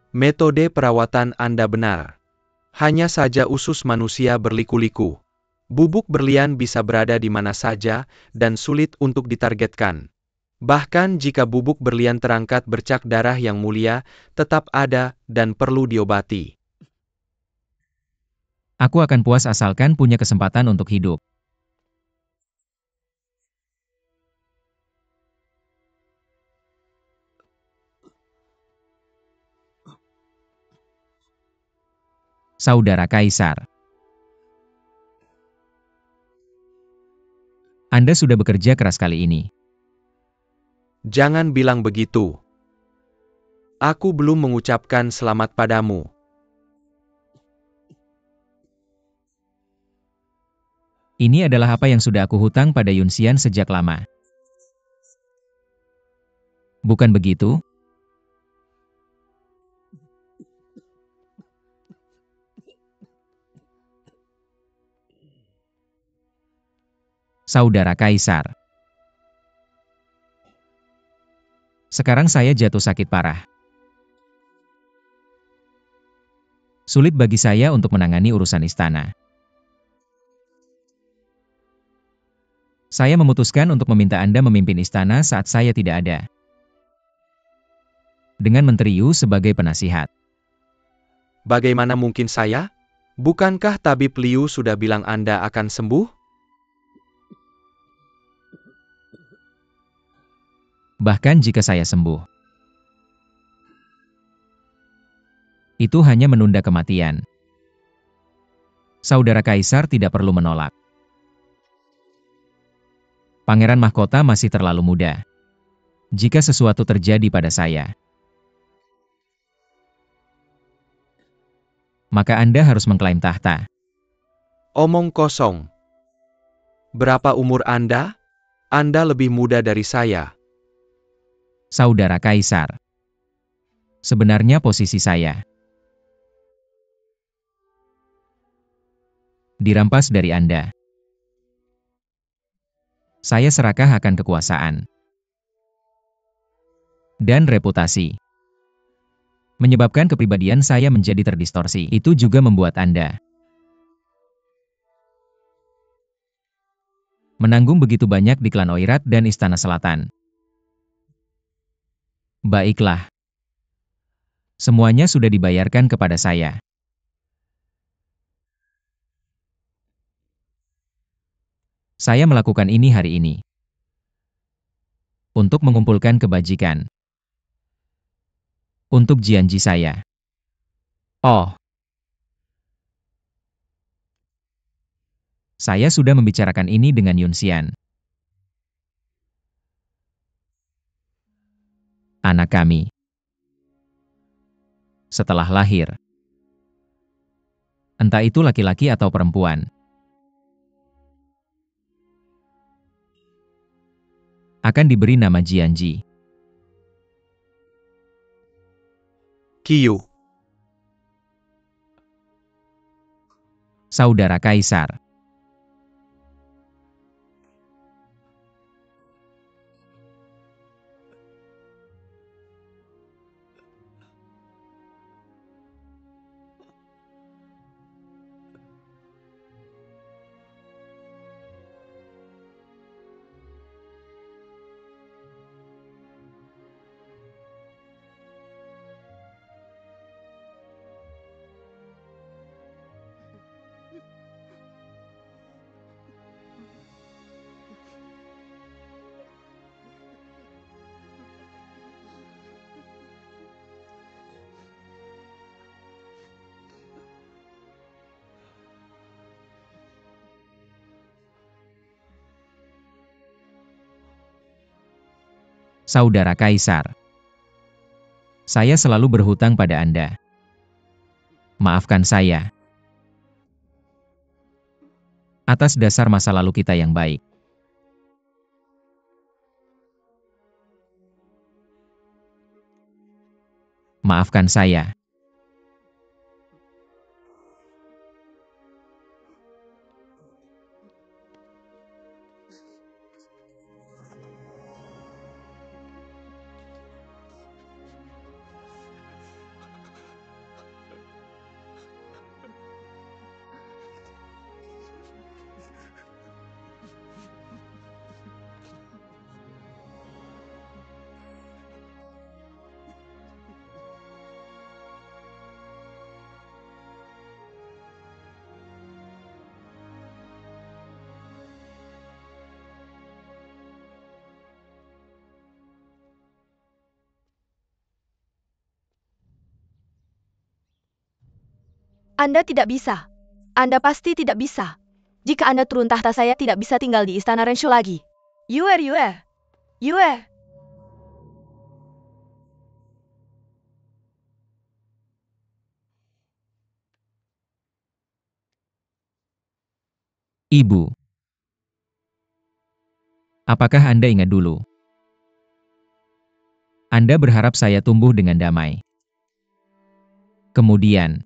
[SPEAKER 4] Metode perawatan Anda benar. Hanya saja usus manusia berliku-liku. Bubuk berlian bisa berada di mana saja dan sulit untuk ditargetkan. Bahkan jika bubuk berlian terangkat bercak darah yang mulia, tetap ada dan perlu diobati.
[SPEAKER 3] Aku akan puas asalkan punya kesempatan untuk hidup. Saudara Kaisar, Anda sudah bekerja keras kali ini.
[SPEAKER 4] Jangan bilang begitu. Aku belum mengucapkan selamat padamu.
[SPEAKER 3] Ini adalah apa yang sudah aku hutang pada Yunxian sejak lama. Bukan begitu? Saudara Kaisar, sekarang saya jatuh sakit parah. Sulit bagi saya untuk menangani urusan istana. Saya memutuskan untuk meminta Anda memimpin istana saat saya tidak ada. Dengan Menteri Yu sebagai penasihat.
[SPEAKER 4] Bagaimana mungkin saya? Bukankah tabib Liu sudah bilang Anda akan sembuh?
[SPEAKER 3] Bahkan jika saya sembuh, itu hanya menunda kematian. Saudara Kaisar tidak perlu menolak. Pangeran Mahkota masih terlalu muda. Jika sesuatu terjadi pada saya, maka Anda harus mengklaim tahta.
[SPEAKER 4] Omong kosong. Berapa umur Anda? Anda lebih muda dari saya.
[SPEAKER 3] Saudara Kaisar, sebenarnya posisi saya dirampas dari Anda. Saya serakah akan kekuasaan dan reputasi. Menyebabkan kepribadian saya menjadi terdistorsi. Itu juga membuat Anda menanggung begitu banyak di klan Oirat dan Istana Selatan. Baiklah. Semuanya sudah dibayarkan kepada saya. Saya melakukan ini hari ini untuk mengumpulkan kebajikan untuk janji saya. Oh, saya sudah membicarakan ini dengan Yunxian, anak kami. Setelah lahir, entah itu laki-laki atau perempuan, akan diberi nama Jianji.
[SPEAKER 4] Qiu.
[SPEAKER 3] Saudara Kaisar, Saudara Kaisar, saya selalu berhutang pada Anda. Maafkan saya atas dasar masa lalu kita yang baik. Maafkan saya.
[SPEAKER 1] Anda tidak bisa. Anda pasti tidak bisa. Jika Anda turun tahta, saya tidak bisa tinggal di istana Renshu lagi. Yue.
[SPEAKER 3] Ibu. Apakah Anda ingat dulu? Anda berharap saya tumbuh dengan damai. Kemudian,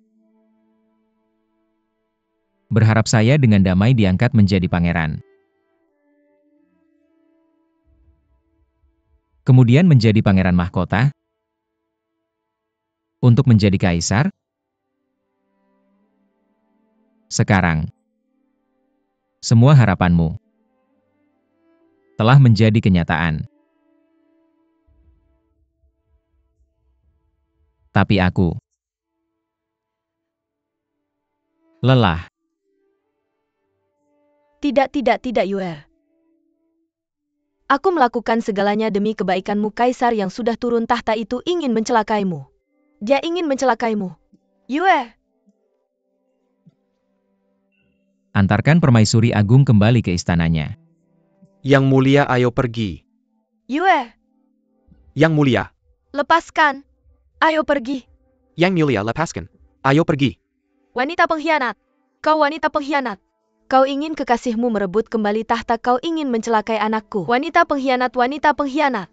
[SPEAKER 3] berharap saya dengan damai diangkat menjadi pangeran. Kemudian menjadi pangeran mahkota. Untuk menjadi kaisar. Sekarang, semua harapanmu telah menjadi kenyataan. Tapi aku lelah.
[SPEAKER 1] Tidak, Yue. Aku melakukan segalanya demi kebaikanmu. Kaisar yang sudah turun tahta itu ingin mencelakaimu. Dia ingin mencelakaimu. Yue.
[SPEAKER 3] Antarkan Permaisuri Agung kembali ke istananya.
[SPEAKER 4] Yang mulia, ayo pergi.
[SPEAKER 1] Yue,
[SPEAKER 4] Yang mulia.
[SPEAKER 1] lepaskan. Ayo pergi.
[SPEAKER 4] Yang mulia, lepaskan. Ayo pergi.
[SPEAKER 1] Wanita pengkhianat. Kau wanita pengkhianat. Kau ingin kekasihmu merebut kembali tahta. Kau ingin mencelakai anakku. Wanita pengkhianat.